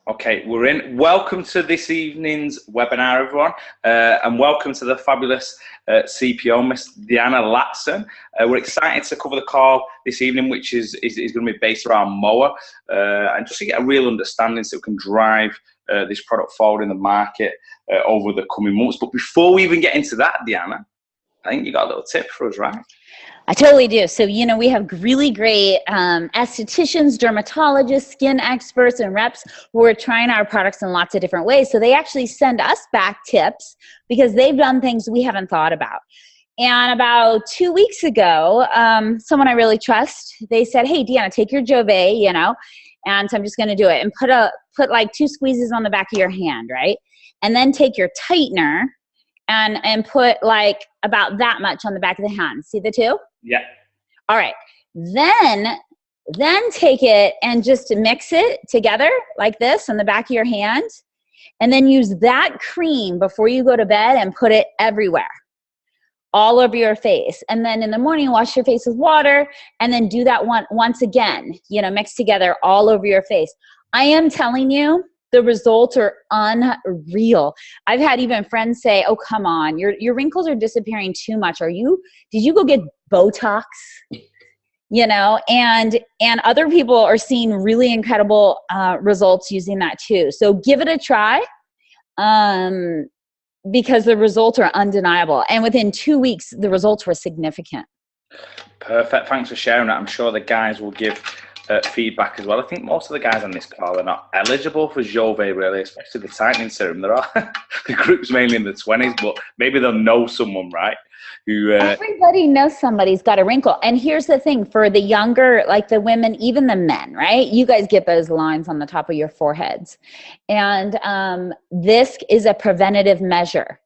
Okay, we're in. Welcome to this evening's webinar, everyone, and welcome to the fabulous CPO, Miss Deanna Latson. We're excited to cover the call this evening, which is going to be based around MOA, and just to get a real understanding so we can drive this product forward in the market over the coming months. But before we even get into that, Deanna, I think you got a little tip for us, right? I totally do. So, you know, we have really great estheticians, dermatologists, skin experts, and reps who are trying our products in lots of different ways. So they actually send us back tips because they've done things we haven't thought about. And about 2 weeks ago, someone I really trust, they said, hey, Deanna, take your Jove, you know, and so I'm just going to do it. And put like 2 squeezes on the back of your hand, right? And then take your tightener and put like about that much on the back of the hand. See the two? Yeah. All right. Then take it and just mix it together like this on the back of your hand. And then use that cream before you go to bed and put it everywhere, all over your face. And then in the morning, wash your face with water and then do that once again, you know, mix together all over your face. I am telling you, the results are unreal. I've had even friends say, oh, come on, your wrinkles are disappearing too much. Did you go get Botox? You know, and other people are seeing really incredible results using that too. So give it a try because the results are undeniable. And within 2 weeks, the results were significant. Perfect. Thanks for sharing that. I'm sure the guys will give feedback as well. I think most of the guys on this call are not eligible for Jove, really, especially the tightening serum. There are the group's mainly in the 20s, but maybe they'll know someone, right? Who everybody knows somebody's got a wrinkle. And here's the thing, for the younger, like the women, even the men, right? You guys get those lines on the top of your foreheads. And this is a preventative measure.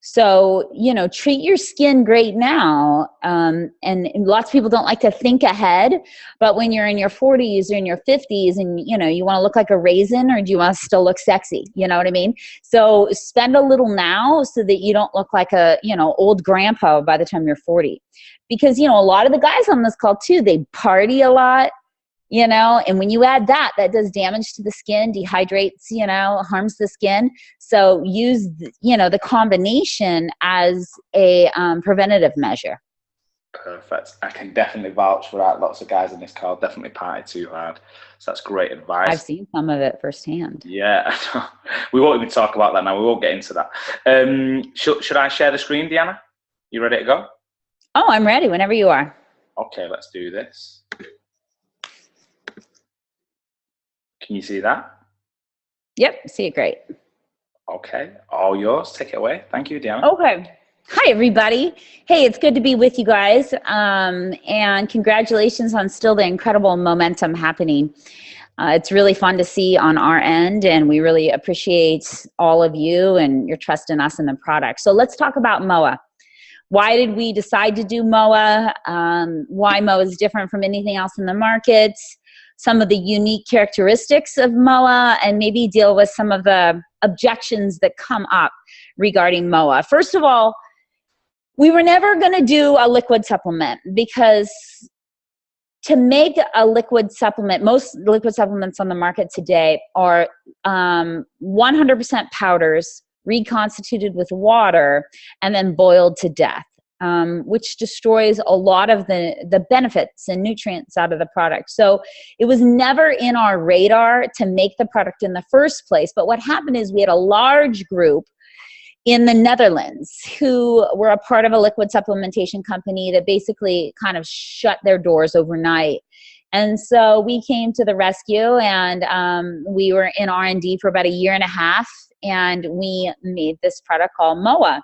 So, you know, treat your skin great now. And lots of people don't like to think ahead, but when you're in your 40s or in your 50s and, you know, you want to look like a raisin or do you want to still look sexy? You know what I mean? So spend a little now so that you don't look like a, you know, old grandpa by the time you're 40. Because, you know, a lot of the guys on this call too, they party a lot. You know, and when you add that does damage to the skin, dehydrates, you know, harms the skin. So use, you know, the combination as a preventative measure. Perfect. I can definitely vouch for that. Lots of guys in this call definitely party too hard. So that's great advice. I've seen some of it firsthand. Yeah. We won't even talk about that now. We won't get into that. Should I share the screen, Deanna? You ready to go? Oh, I'm ready whenever you are. Okay, let's do this. Can you see that? Yep, see it great. Okay, all yours. Take it away. Thank you, Deanna. Okay. Hi, everybody. Hey, it's good to be with you guys. And congratulations on still the incredible momentum happening. It's really fun to see on our end, and we really appreciate all of you and your trust in us and the product. So let's talk about MOA. Why did we decide to do MOA? Why MOA is different from anything else in the market? Some of the unique characteristics of MOA, and maybe deal with some of the objections that come up regarding MOA. First of all, we were never going to do a liquid supplement because to make a liquid supplement, most liquid supplements on the market today are 100% powders reconstituted with water and then boiled to death. Which destroys a lot of the benefits and nutrients out of the product. So it was never in our radar to make the product in the first place. But what happened is we had a large group in the Netherlands who were a part of a liquid supplementation company that basically kind of shut their doors overnight. And so we came to the rescue, and we were in R&D for about 1.5 years, and we made this product called MOA.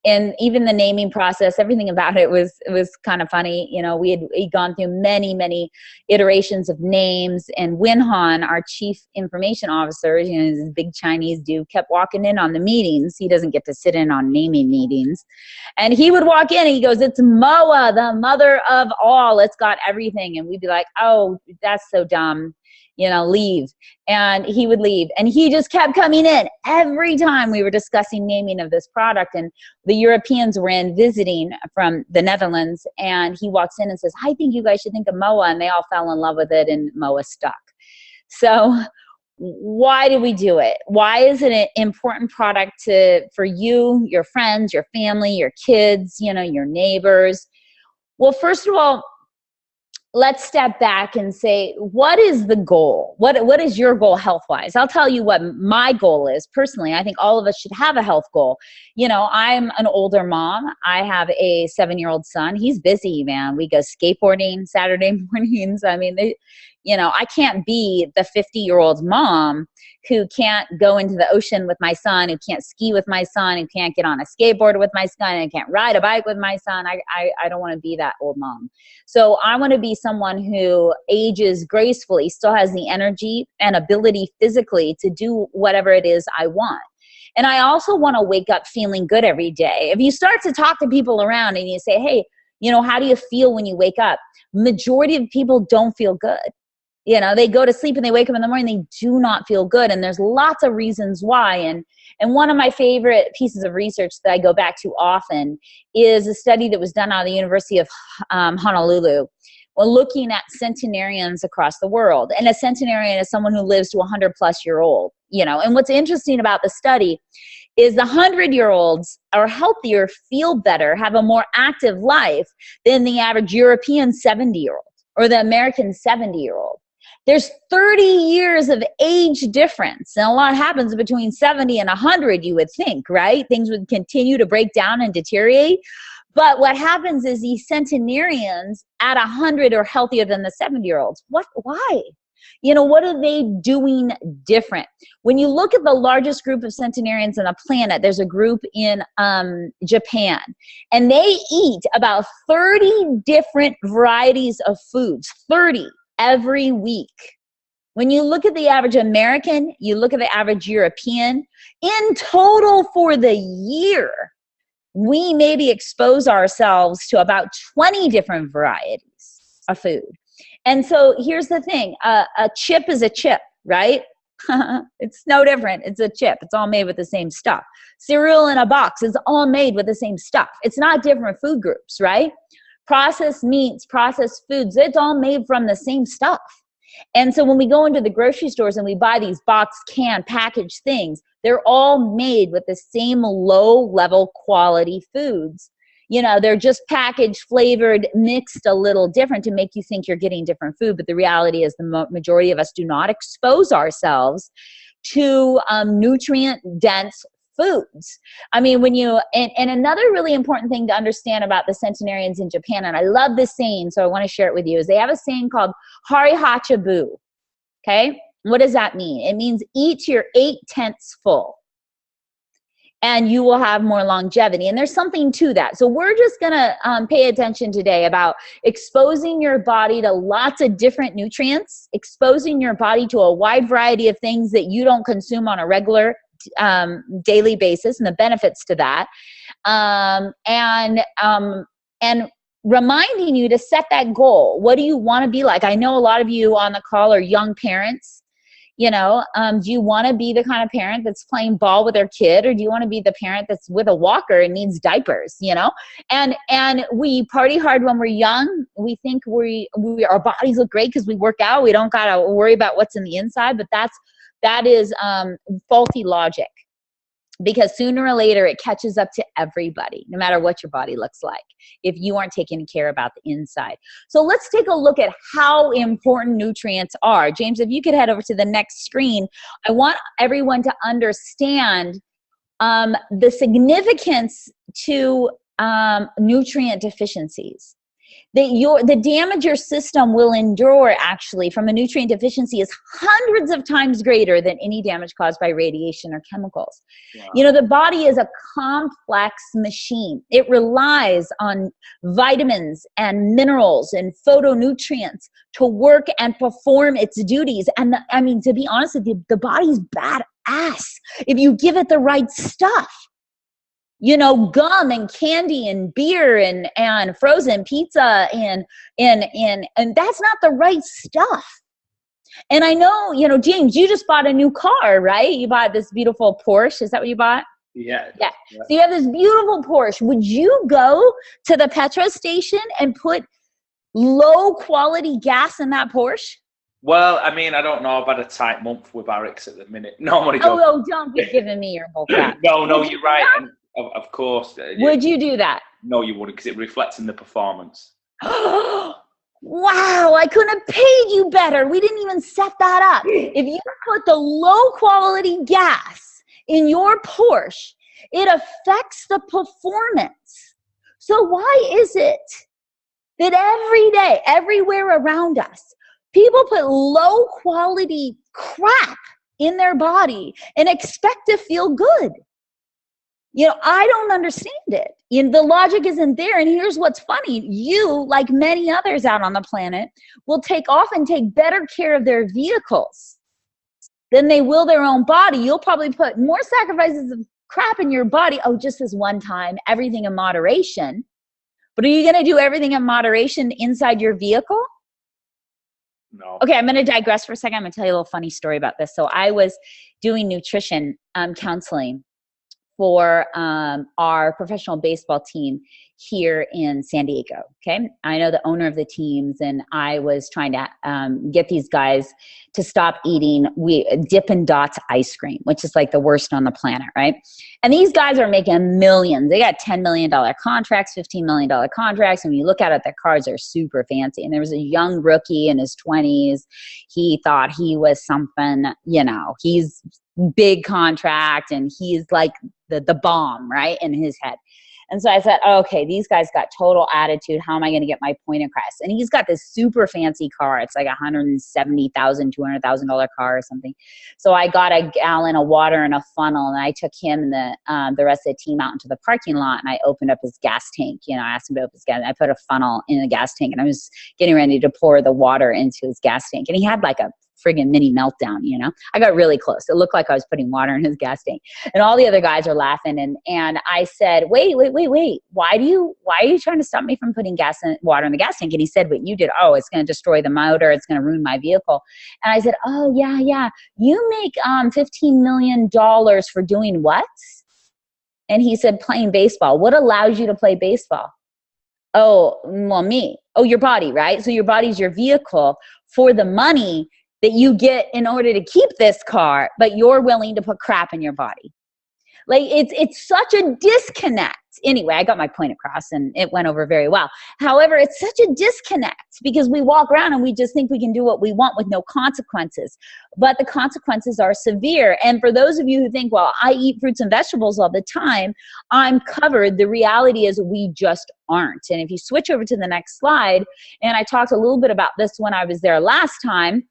And even the naming process, everything about it was kind of funny. You know, we'd gone through many iterations of names, and Winhan, our chief information officer, you know, this big Chinese dude, kept walking in on the meetings. He doesn't get to sit in on naming meetings. And he would walk in and he goes, it's MOA, the mother of all. It's got everything. And we'd be like, oh, that's so dumb. You know, leave. And he would leave. And he just kept coming in every time we were discussing naming of this product. And the Europeans were in visiting from the Netherlands. And he walks in and says, I think you guys should think of MOA. And they all fell in love with it, and MOA stuck. So why do we do it? Why is it an important product for you, your friends, your family, your kids, you know, your neighbors? Well, first of all, let's step back and say, what is the goal? What is your goal health-wise? I'll tell you what my goal is personally. I think all of us should have a health goal. You know, I'm an older mom. I have a 7-year-old son. He's busy, man. We go skateboarding Saturday mornings. I mean, you know, I can't be the 50-year-old mom who can't go into the ocean with my son, who can't ski with my son, who can't get on a skateboard with my son, and can't ride a bike with my son. I don't want to be that old mom. So I want to be someone who ages gracefully, still has the energy and ability physically to do whatever it is I want. And I also want to wake up feeling good every day. If you start to talk to people around and you say, hey, you know, how do you feel when you wake up? Majority of people don't feel good. You know, they go to sleep and they wake up in the morning, they do not feel good. And there's lots of reasons why. And one of my favorite pieces of research that I go back to often is a study that was done out of the University of Honolulu, looking at centenarians across the world. And a centenarian is someone who lives to 100+ year old, you know. And what's interesting about the study is the 100-year-olds are healthier, feel better, have a more active life than the average European 70-year-old or the American 70-year-old. There's 30 years of age difference. And a lot happens between 70 and 100, you would think, right? Things would continue to break down and deteriorate. But what happens is these centenarians at 100 are healthier than the 70-year-olds. Why? You know, what are they doing different? When you look at the largest group of centenarians on the planet, there's a group in Japan, and they eat about 30 different varieties of foods, 30 every week. When you look at the average American, you look at the average European, in total for the year, we maybe expose ourselves to about 20 different varieties of food. And so here's the thing, a chip is a chip, right? It's no different. It's a chip. It's all made with the same stuff. Cereal in a box is all made with the same stuff. It's not different food groups, right? Processed meats, processed foods, it's all made from the same stuff. And so when we go into the grocery stores and we buy these boxed, canned, packaged things, they're all made with the same low-level quality foods. You know, they're just packaged, flavored, mixed a little different to make you think you're getting different food. But the reality is the majority of us do not expose ourselves to nutrient-dense foods. I mean, when you, and another really important thing to understand about the centenarians in Japan, and I love this saying, so I want to share it with you, is they have a saying called Hari Hachabu. Okay? What does that mean? It means eat to your 8/10 full, and you will have more longevity. And there's something to that. So we're just going to pay attention today about exposing your body to lots of different nutrients, exposing your body to a wide variety of things that you don't consume on a regular daily basis, and the benefits to that, and reminding you to set that goal. What do you want to be like? I know a lot of you on the call are young parents. You know, do you want to be the kind of parent that's playing ball with their kid, or do you want to be the parent that's with a walker and needs diapers? You know, and we party hard when we're young. We think our bodies look great because we work out. We don't got to worry about what's in the inside, but that is faulty logic, because sooner or later it catches up to everybody, no matter what your body looks like, if you aren't taking care about the inside. So let's take a look at how important nutrients are. James, if you could head over to the next screen, I want everyone to understand the significance to nutrient deficiencies. The damage your system will endure actually from a nutrient deficiency is hundreds of times greater than any damage caused by radiation or chemicals. Wow. You know, the body is a complex machine. It relies on vitamins and minerals and phytonutrients to work and perform its duties. And I mean, to be honest with you, the body's badass if you give it the right stuff. You know, gum and candy and beer and frozen pizza and that's not the right stuff. And I know, you know, James, you just bought a new car, right? You bought this beautiful Porsche. Is that what you bought? Yeah. So you have this beautiful Porsche. Would you go to the petrol station and put low quality gas in that Porsche? Well, I mean, I don't know. I've had a tight month with ARIIX at the minute. No, I'm only Oh, joking. oh, don't be giving me your bull crap. No, you're right. And of course. Would you do that? No, you wouldn't, because it reflects in the performance. Wow, I couldn't have paid you better. We didn't even set that up. If you put the low quality gas in your Porsche, it affects the performance. So why is it that every day, everywhere around us, people put low quality crap in their body and expect to feel good? You know, I don't understand it. You know, the logic isn't there. And here's what's funny. You, like many others out on the planet, will often take better care of their vehicles than they will their own body. You'll probably put more sacrifices of crap in your body. Oh, just this one time, everything in moderation. But are you going to do everything in moderation inside your vehicle? No. Okay, I'm going to digress for a second. I'm going to tell you a little funny story about this. So I was doing nutrition counseling for our professional baseball team here in San Diego. Okay, I know the owner of the teams, and I was trying to get these guys to stop eating Dippin' Dots ice cream, which is like the worst on the planet, right? And these guys are making millions. They got $10 million contracts, $15 million contracts. And when you look at it, their cars are super fancy. And there was a young rookie in his 20s. He thought he was something, you know, he's big contract and he's like the bomb, right, in his head. And so I said, oh, okay, these guys got total attitude. How am I going to get my point across? And he's got this super fancy car. It's like $170,000, $200,000 car or something. So I got a gallon of water in a funnel, and I took him and the rest of the team out into the parking lot, and I opened up his gas tank. You know, I asked him to open his gas. I put a funnel in the gas tank, and I was getting ready to pour the water into his gas tank. And he had like a friggin' mini meltdown, you know. I got really close. It looked like I was putting water in his gas tank, and all the other guys are laughing. And I said, wait. Why are you trying to stop me from putting water in the gas tank? And he said, what you did, oh, it's going to destroy the motor. It's going to ruin my vehicle. And I said, oh yeah. You make $15 million for doing what? And he said, playing baseball. What allows you to play baseball? Oh, well, me. Oh, your body, right? So your body's your vehicle for the money that you get in order to keep this car, but you're willing to put crap in your body. Like it's such a disconnect. Anyway, I got my point across and it went over very well. However, it's such a disconnect because we walk around and we just think we can do what we want with no consequences, but the consequences are severe. And for those of you who think, well, I eat fruits and vegetables all the time, I'm covered. The reality is we just aren't. And if you switch over to the next slide, and I talked a little bit about this when I was there last time,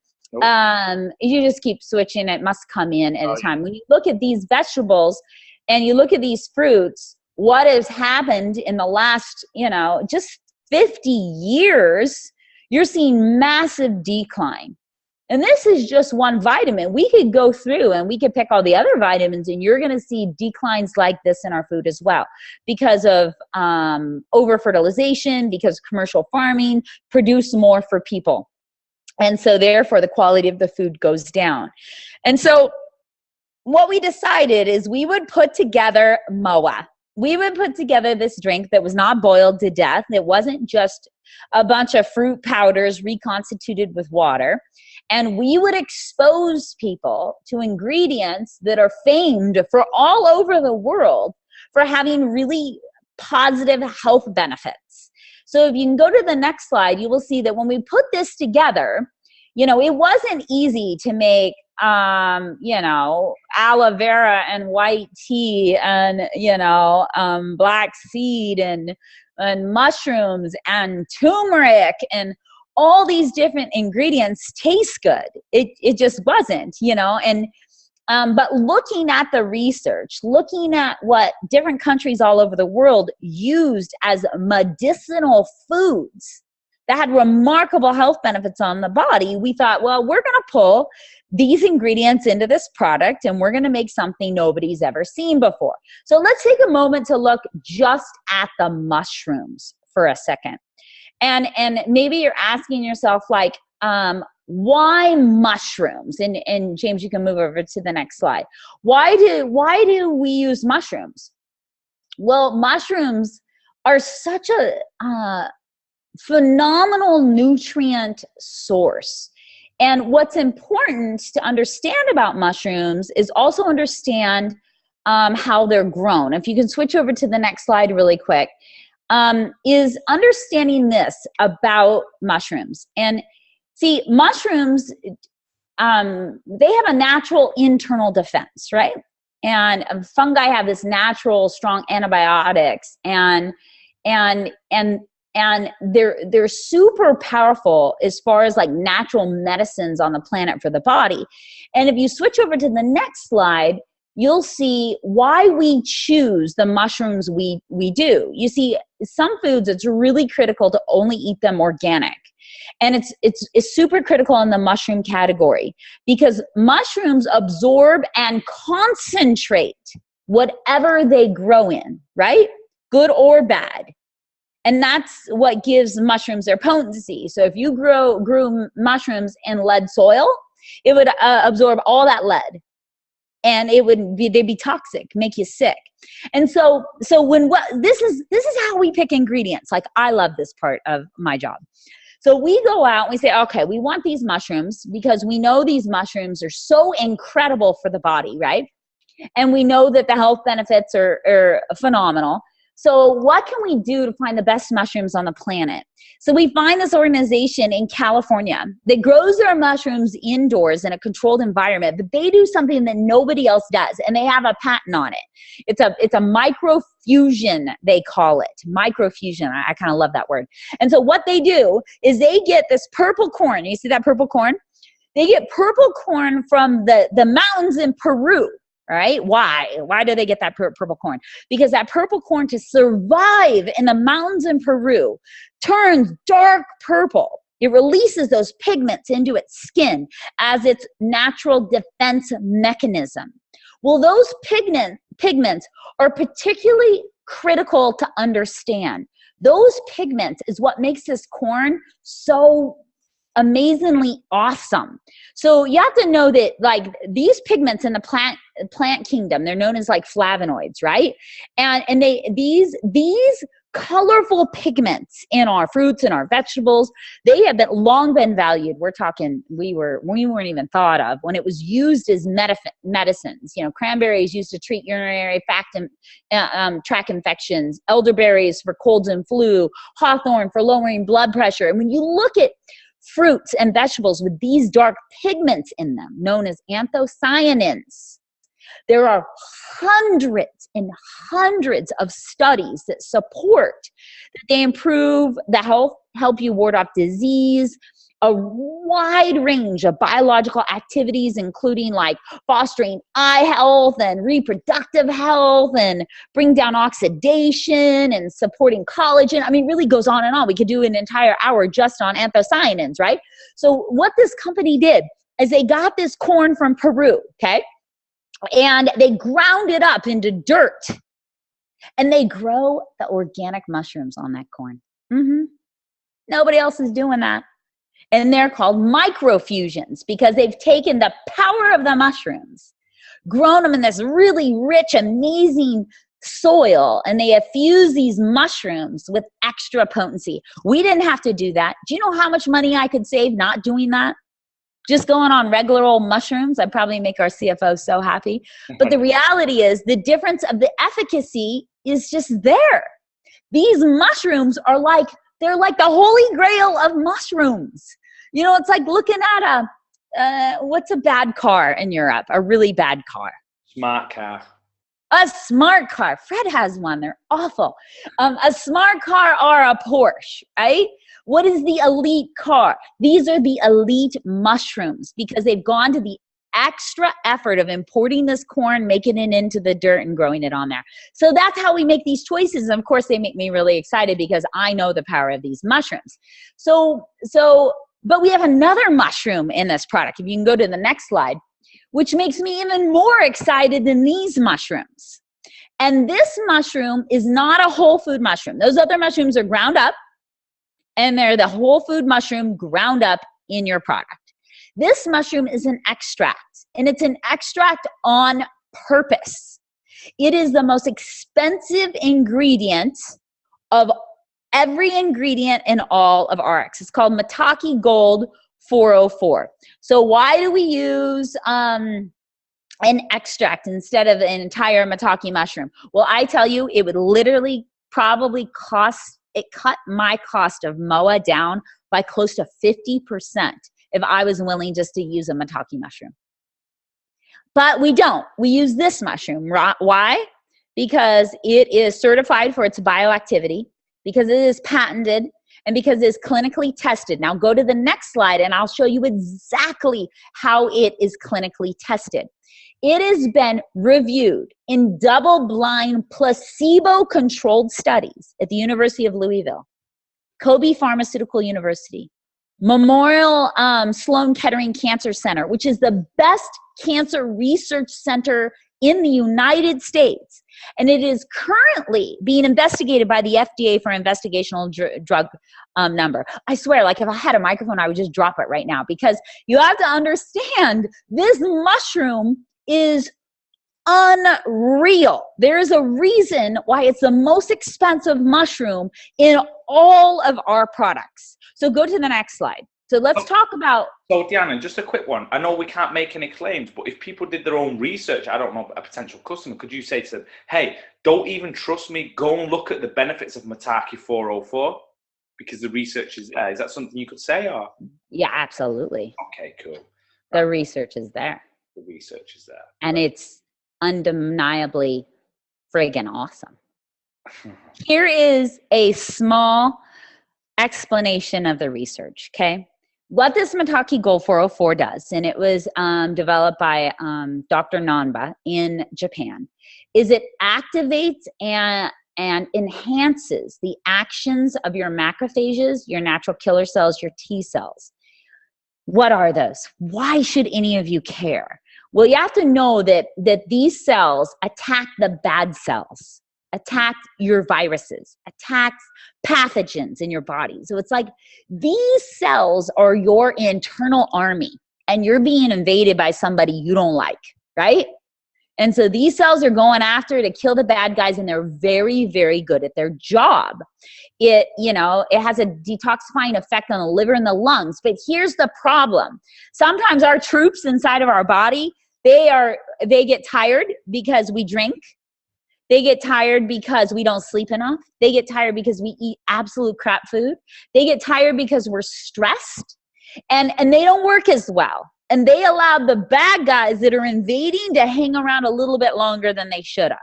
you just keep switching. It must come in at a time. When you look at these vegetables and you look at these fruits, what has happened in the last, just 50 years, you're seeing massive decline. And this is just one vitamin. We could go through and we could pick all the other vitamins, and you're going to see declines like this in our food as well because of over-fertilization, because commercial farming produce more for people. And so therefore the quality of the food goes down. And so what we decided is we would put together MOA. We would put together this drink that was not boiled to death. It wasn't just a bunch of fruit powders reconstituted with water. And we would expose people to ingredients that are famed for all over the world for having really positive health benefits. So if you can go to the next slide, you will see that when we put this together, it wasn't easy to make, aloe vera and white tea and, black seed and mushrooms and turmeric and all these different ingredients taste good. It just wasn't, but looking at the research, looking at what different countries all over the world used as medicinal foods that had remarkable health benefits on the body, we thought, well, we're going to pull these ingredients into this product and we're going to make something nobody's ever seen before. So let's take a moment to look just at the mushrooms for a second. And maybe you're asking yourself, like, why mushrooms? And James, you can move over to the next slide. Why do we use mushrooms? Well, mushrooms are such a phenomenal nutrient source. And what's important to understand about mushrooms is also understand how they're grown. If you can switch over to the next slide really quick, is understanding this about mushrooms. And see, mushrooms, they have a natural internal defense, right? And fungi have this natural strong antibiotics, and they're super powerful as far as like natural medicines on the planet for the body. And if you switch over to the next slide, you'll see why we choose the mushrooms we do. You see, some foods, it's really critical to only eat them organic. And it's super critical in the mushroom category because mushrooms absorb and concentrate whatever they grow in, right? Good or bad. And that's what gives mushrooms their potency. So if you grew mushrooms in lead soil, it would absorb all that lead. And they'd be toxic, make you sick. And so this is how we pick ingredients. Like, I love this part of my job. So we go out and we say, okay, we want these mushrooms because we know these mushrooms are so incredible for the body, right? And we know that the health benefits are phenomenal. So what can we do to find the best mushrooms on the planet? So we find this organization in California that grows their mushrooms indoors in a controlled environment, but they do something that nobody else does, and they have a patent on it. It's a microfusion, they call it. Microfusion, I kind of love that word. And so what they do is they get this purple corn. You see that purple corn? They get purple corn from the mountains in Peru. Right? Why do they get that purple corn? Because that purple corn, to survive in the mountains in Peru, turns dark purple. It releases those pigments into its skin as its natural defense mechanism. Well, those pigments are particularly critical to understand. Those pigments is what makes this corn so amazingly awesome. So you have to know that, like, these pigments in the plant kingdom, they're known as like flavonoids, right? And these colorful pigments in our fruits and our vegetables, they have long been valued. We're talking, we weren't even thought of when it was used as medicines. You know, cranberries used to treat urinary tract infections, elderberries for colds and flu, hawthorn for lowering blood pressure. And when you look at fruits and vegetables with these dark pigments in them, known as anthocyanins, there are hundreds and hundreds of studies that support that they improve the health, help you ward off disease, a wide range of biological activities, including like fostering eye health and reproductive health and bring down oxidation and supporting collagen. I mean, it really goes on and on. We could do an entire hour just on anthocyanins, right? So what this company did is they got this corn from Peru, okay? And they ground it up into dirt and they grow the organic mushrooms on that corn. Nobody else is doing that. And they're called microfusions because they've taken the power of the mushrooms, grown them in this really rich, amazing soil, and they have fused these mushrooms with extra potency. We didn't have to do that. Do you know how much money I could save not doing that? Just going on regular old mushrooms, I'd probably make our CFO so happy. But the reality is the difference of the efficacy is just there. These mushrooms are like, they're like the holy grail of mushrooms. You know, it's like looking at what's a bad car in Europe? A really bad car. Smart car. A smart car. Fred has one. They're awful. A smart car or a Porsche, right? What is the elite car? These are the elite mushrooms because they've gone to the extra effort of importing this corn, making it into the dirt and growing it on there. So that's how we make these choices. And of course, they make me really excited because I know the power of these mushrooms. But we have another mushroom in this product. If you can go to the next slide, which makes me even more excited than these mushrooms. And this mushroom is not a whole food mushroom. Those other mushrooms are ground up, and they're the whole food mushroom ground up in your product. This mushroom is an extract, and it's an extract on purpose. It is the most expensive ingredient of every ingredient in all of ARIIX. It's called Mataki Gold 404. So why do we use an extract instead of an entire maitake mushroom? Well, I tell you, it would literally probably cut my cost of MOA down by close to 50% if I was willing just to use a maitake mushroom. But we don't. We use this mushroom. Why? Because it is certified for its bioactivity, because it is patented, and because it is clinically tested. Now go to the next slide and I'll show you exactly how it is clinically tested. It has been reviewed in double-blind, placebo-controlled studies at the University of Louisville, Kobe Pharmaceutical University, Memorial Sloan Kettering Cancer Center, which is the best cancer research center in the United States. And it is currently being investigated by the FDA for investigational drug number. I swear, like if I had a microphone, I would just drop it right now, because you have to understand this mushroom is unreal. There is a reason why it's the most expensive mushroom in all of our products. So go to the next slide. So let's talk about... So Deanna, just a quick one. I know we can't make any claims, but if people did their own research, I don't know, a potential customer, could you say to them, hey, don't even trust me, go and look at the benefits of maitake 404 because the research is there? Is that something you could say? Or? Yeah, absolutely. Okay, cool. The research is there. The research is there. And it's undeniably friggin' awesome. Here is a small explanation of the research, okay? What this maitake Gold 404 does, and it was developed by Dr. Nanba in Japan, is it activates and enhances the actions of your macrophages, your natural killer cells, your T cells. What are those? Why should any of you care? Well, you have to know that these cells attack the bad cells, attack your viruses, attack pathogens in your body. So it's like these cells are your internal army, and you're being invaded by somebody you don't like, right? And so these cells are going after to kill the bad guys, and they're very, very good at their job. It has a detoxifying effect on the liver and the lungs. But here's the problem. Sometimes our troops inside of our body, they get tired because we drink. They get tired because we don't sleep enough. They get tired because we eat absolute crap food. They get tired because we're stressed, and they don't work as well. And they allow the bad guys that are invading to hang around a little bit longer than they should have.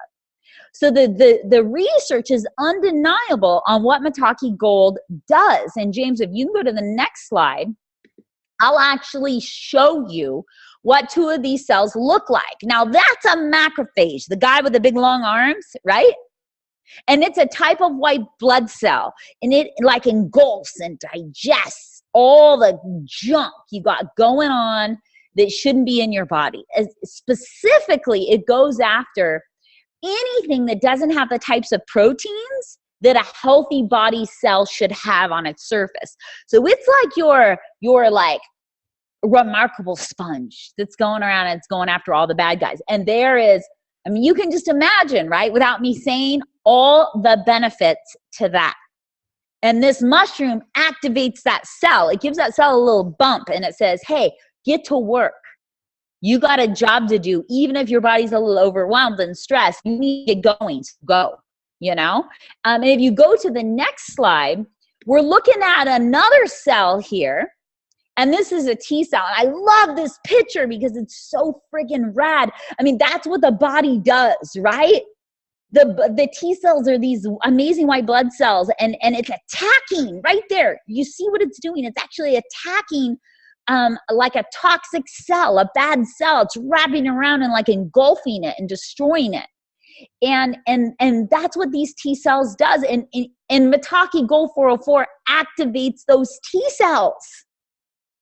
So the research is undeniable on what maitake Gold does. And James, if you can go to the next slide, I'll actually show you what two of these cells look like. Now that's a macrophage, the guy with the big long arms, right? And it's a type of white blood cell, and it like engulfs and digests all the junk you got going on that shouldn't be in your body. Specifically, it goes after anything that doesn't have the types of proteins that a healthy body cell should have on its surface. So it's like your like remarkable sponge that's going around and it's going after all the bad guys. And there is, I mean, you can just imagine, right, without me saying, all the benefits to that. And this mushroom activates that cell. It gives that cell a little bump, and it says, hey, get to work. You got a job to do. Even if your body's a little overwhelmed and stressed, you need to get going. So go, And if you go to the next slide, we're looking at another cell here. And this is a T cell. And I love this picture because it's so freaking rad. I mean, that's what the body does, right? The T cells are these amazing white blood cells, and it's attacking right there. You see what it's doing? It's actually attacking like a toxic cell, a bad cell. It's wrapping around and like engulfing it and destroying it. And that's what these T cells does. And maitake Gold 404 activates those T cells,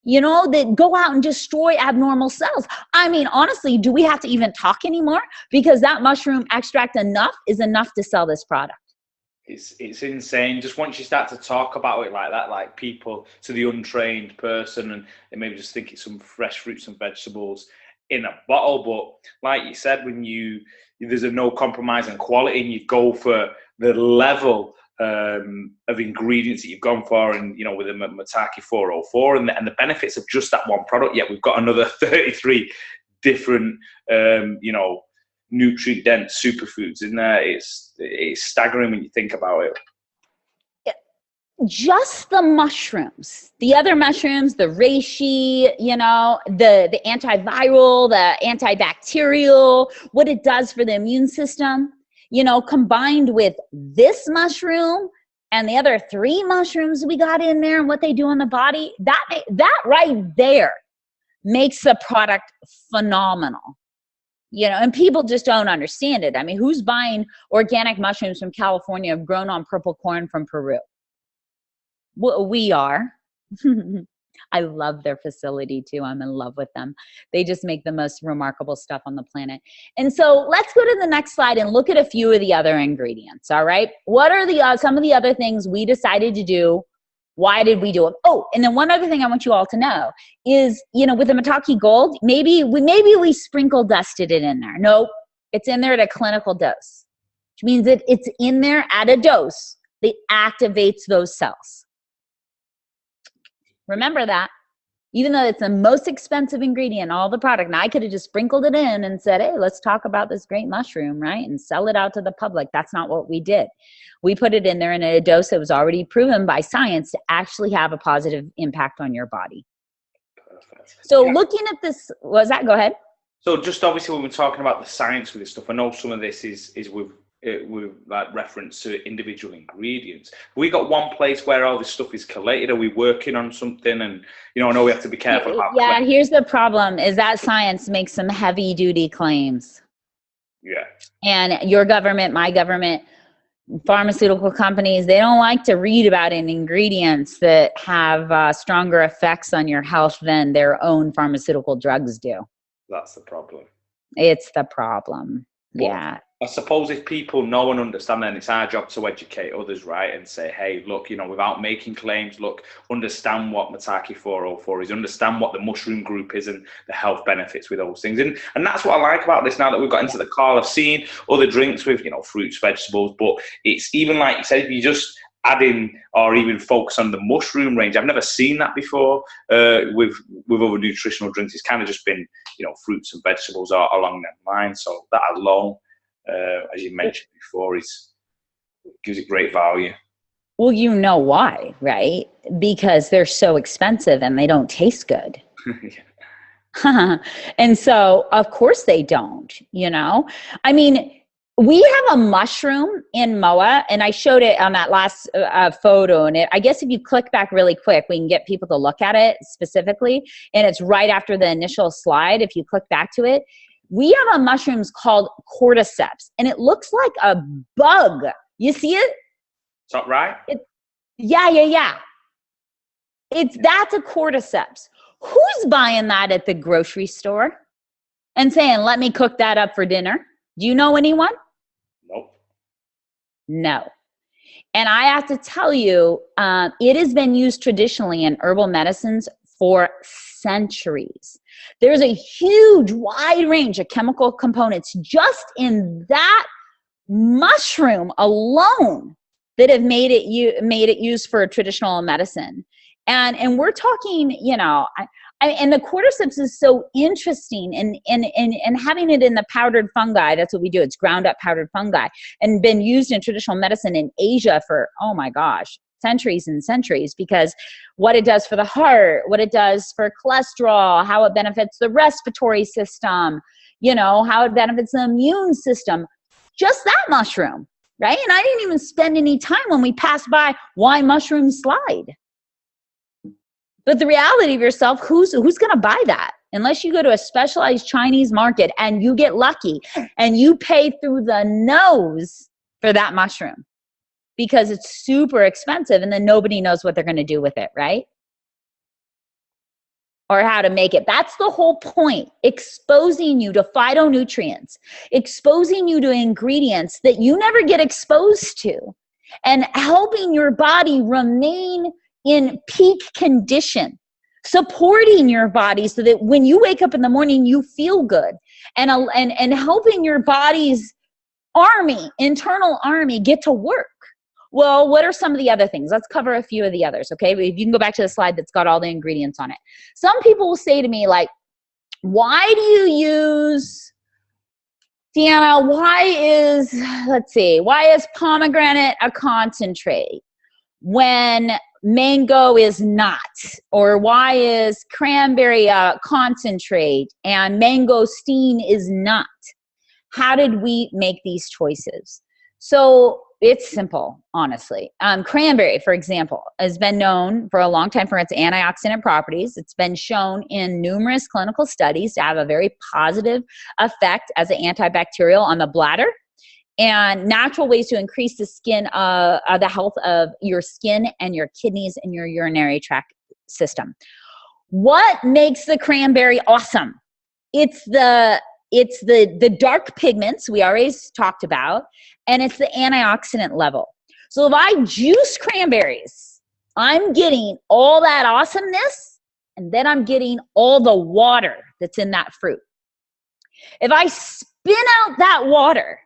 that go out and destroy abnormal cells. I mean, honestly, do we have to even talk anymore? Because that mushroom extract is enough to sell this product. It's insane. Just once you start to talk about it like that, like people, to the untrained person, and they maybe just think it's some fresh fruits and vegetables in a bottle. But like you said, when there's a no compromise in quality and you go for the level of ingredients that you've gone for, and with the Mataki 404 and the benefits of just that one product. Yet we've got another 33 different nutrient dense superfoods in there. It's staggering when you think about it. Just the mushrooms, the other mushrooms, the reishi, the antiviral, the antibacterial, what it does for the immune system, combined with this mushroom and the other 3 mushrooms we got in there and what they do in the body, that right there makes the product phenomenal. And people just don't understand it. I mean, who's buying organic mushrooms from California grown on purple corn from Peru? We are. I love their facility too. I'm in love with them. They just make the most remarkable stuff on the planet. And so let's go to the next slide and look at a few of the other ingredients. All right. What are some of the other things we decided to do? Why did we do it? Oh, and then one other thing I want you all to know is, with the Mataki Gold, maybe we sprinkle dusted it in there. No, it's in there at a clinical dose, which means that it's in there at a dose that activates those cells. Remember that. Even though it's the most expensive ingredient in all the product, now I could have just sprinkled it in and said, hey, let's talk about this great mushroom, right? And sell it out to the public. That's not what we did. We put it in there in a dose that was already proven by science to actually have a positive impact on your body. Perfect. So looking at this, go ahead. So just obviously when we're talking about the science with this stuff, I know some of this is with like reference to individual ingredients. We got one place where all this stuff is collated. Are we working on something? And I know we have to be careful about. Yeah, here's the problem: is that science makes some heavy-duty claims. Yeah. And your government, my government, pharmaceutical companies, they don't like to read about ingredients that have stronger effects on your health than their own pharmaceutical drugs do. That's the problem. It's the problem. Well, yeah. I suppose if people know and understand, then it's our job to educate others, right? And say, hey, look, without making claims, look, understand what Mataki 404 is, understand what the mushroom group is and the health benefits with those things. And that's what I like about this now that we've got into the call. I've seen other drinks with, fruits, vegetables, but it's even like you said, if you just add in or even focus on the mushroom range. I've never seen that before with other nutritional drinks. It's kind of just been, fruits and vegetables along that line. So that alone, as you mentioned before, gives it great value. Well, you know why, right? Because they're so expensive and they don't taste good. And so, of course they don't, I mean, we have a mushroom in MOA, and I showed it on that last photo. And I guess if you click back really quick, we can get people to look at it specifically. And it's right after the initial slide. If you click back to it, we have a mushroom called cordyceps, and it looks like a bug. You see it? Is that right? Yeah. That's a cordyceps. Who's buying that at the grocery store and saying, let me cook that up for dinner? Do you know anyone? Nope. No. And I have to tell you, it has been used traditionally in herbal medicines for centuries. There's a huge, wide range of chemical components just in that mushroom alone that have made it used for traditional medicine. And we're talking, and the cordyceps is so interesting, and having it in the powdered fungi, that's what we do. It's ground up powdered fungi, and been used in traditional medicine in Asia for, oh my gosh, centuries and centuries, because what it does for the heart, what it does for cholesterol, how it benefits the respiratory system, how it benefits the immune system, just that mushroom, right? And I didn't even spend any time when we passed by why mushrooms slide. But the reality of yourself, who's going to buy that? Unless you go to a specialized Chinese market and you get lucky and you pay through the nose for that mushroom because it's super expensive, and then nobody knows what they're going to do with it, right? Or how to make it. That's the whole point. Exposing you to phytonutrients, exposing you to ingredients that you never get exposed to, and helping your body remain in peak condition, supporting your body so that when you wake up in the morning, you feel good, and helping your body's internal army get to work. Well, what are some of the other things? Let's cover a few of the others, okay? If you can go back to the slide that's got all the ingredients on it. Some people will say to me, like, why do you use, Deanna, why is pomegranate a concentrate when mango is not? Or why is cranberry a concentrate and mangosteen is not? How did we make these choices? So it's simple, honestly. Cranberry, for example, has been known for a long time for its antioxidant properties. It's been shown in numerous clinical studies to have a very positive effect as an antibacterial on the bladder, and natural ways to increase the health of your skin and your kidneys and your urinary tract system. What makes the cranberry awesome? It's the dark pigments we already talked about, and it's the antioxidant level. So if I juice cranberries, I'm getting all that awesomeness, and then I'm getting all the water that's in that fruit. If I spin out that water,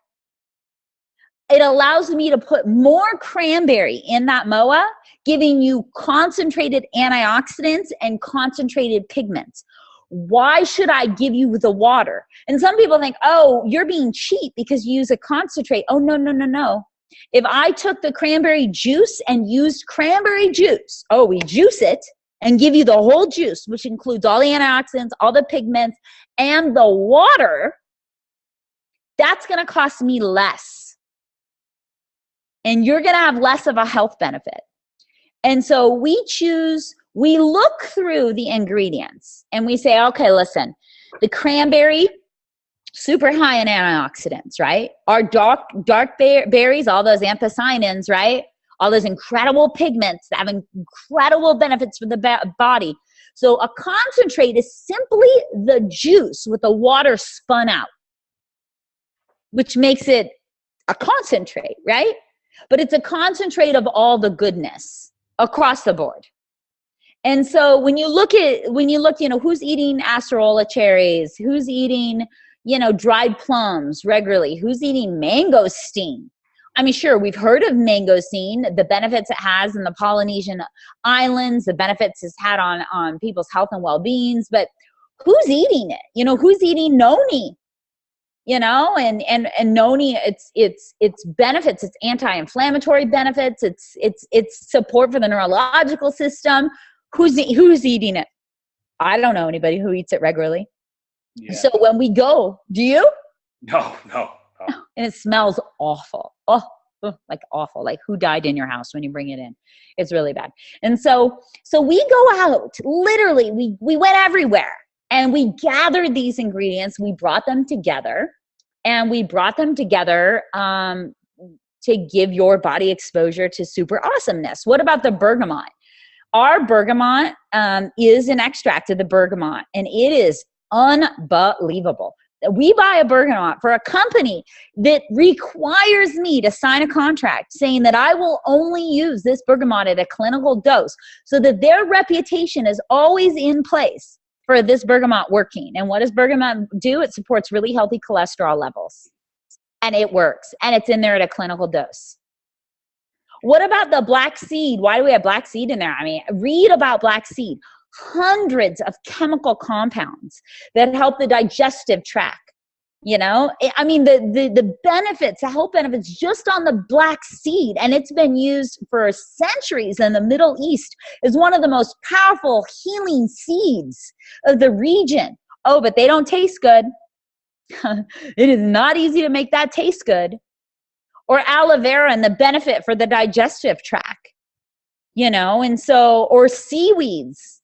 it allows me to put more cranberry in that MOA, giving you concentrated antioxidants and concentrated pigments. Why should I give you the water? And some people think, oh, you're being cheap because you use a concentrate. Oh, no, no, no, no. If I took the cranberry juice and used cranberry juice, we juice it and give you the whole juice, which includes all the antioxidants, all the pigments, and the water, that's going to cost me less. And you're going to have less of a health benefit. And so we look through the ingredients and we say, okay, listen, the cranberry, super high in antioxidants, right? Our dark berries, all those anthocyanins, right? All those incredible pigments that have incredible benefits for the body. So a concentrate is simply the juice with the water spun out, which makes it a concentrate, right? But it's a concentrate of all the goodness across the board. And so when you look, who's eating acerola cherries, who's eating, dried plums regularly, who's eating mangosteen. I mean, sure, we've heard of mangosteen, the benefits it has in the Polynesian islands, the benefits it's had on people's health and well-beings, but who's eating it? Who's eating noni? And noni, its benefits, its anti-inflammatory benefits, it's support for the neurological system. Who's eating it? I don't know anybody who eats it regularly. Yeah. So when we go, do you? No. And it smells awful. Oh, like awful. Like who died in your house when you bring it in? It's really bad. And so we go out, literally, we went everywhere and we gathered these ingredients. We brought them together to give your body exposure to super awesomeness. What about the bergamot? Our bergamot is an extract of the bergamot, and it is unbelievable. We buy a bergamot for a company that requires me to sign a contract saying that I will only use this bergamot at a clinical dose so that their reputation is always in place for this bergamot working. And what does bergamot do? It supports really healthy cholesterol levels. And it works. And it's in there at a clinical dose. What about the black seed? Why do we have black seed in there? I mean, read about black seed. Hundreds of chemical compounds that help the digestive tract. I mean, the benefits, the health benefits just on the black seed, and it's been used for centuries in the Middle East as one of the most powerful healing seeds of the region. Oh, but they don't taste good. It is not easy to make that taste good. Or aloe vera and the benefit for the digestive tract, and so, or seaweeds.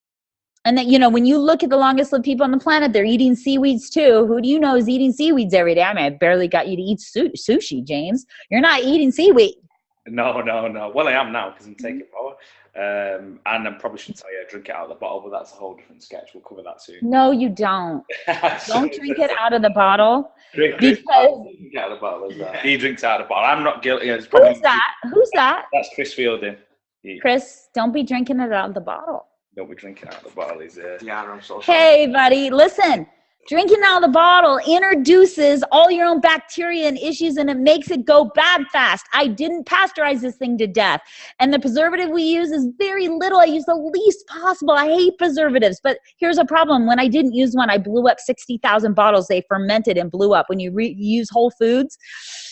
And that, when you look at the longest lived people on the planet, they're eating seaweeds too. Who do you know is eating seaweeds every day? I mean, I barely got you to eat sushi, James. You're not eating seaweed. No. Well, I am now because I'm taking more. And I probably shouldn't tell you I drink it out of the bottle, but that's a whole different sketch. We'll cover that soon. No, you don't. Don't drink it out of the bottle. Drink out of the bottle. He drinks out of the bottle. I'm not guilty. Who's that? That's Chris Fielding. Chris, don't be drinking it out of the bottle. Don't be drinking out of the bottle. He's Deanna, I'm so sorry. Hey, buddy, listen. Drinking out of the bottle introduces all your own bacteria and issues, and it makes it go bad fast. I didn't pasteurize this thing to death. And the preservative we use is very little. I use the least possible. I hate preservatives, but here's a problem. When I didn't use one, I blew up 60,000 bottles. They fermented and blew up. When you use whole foods,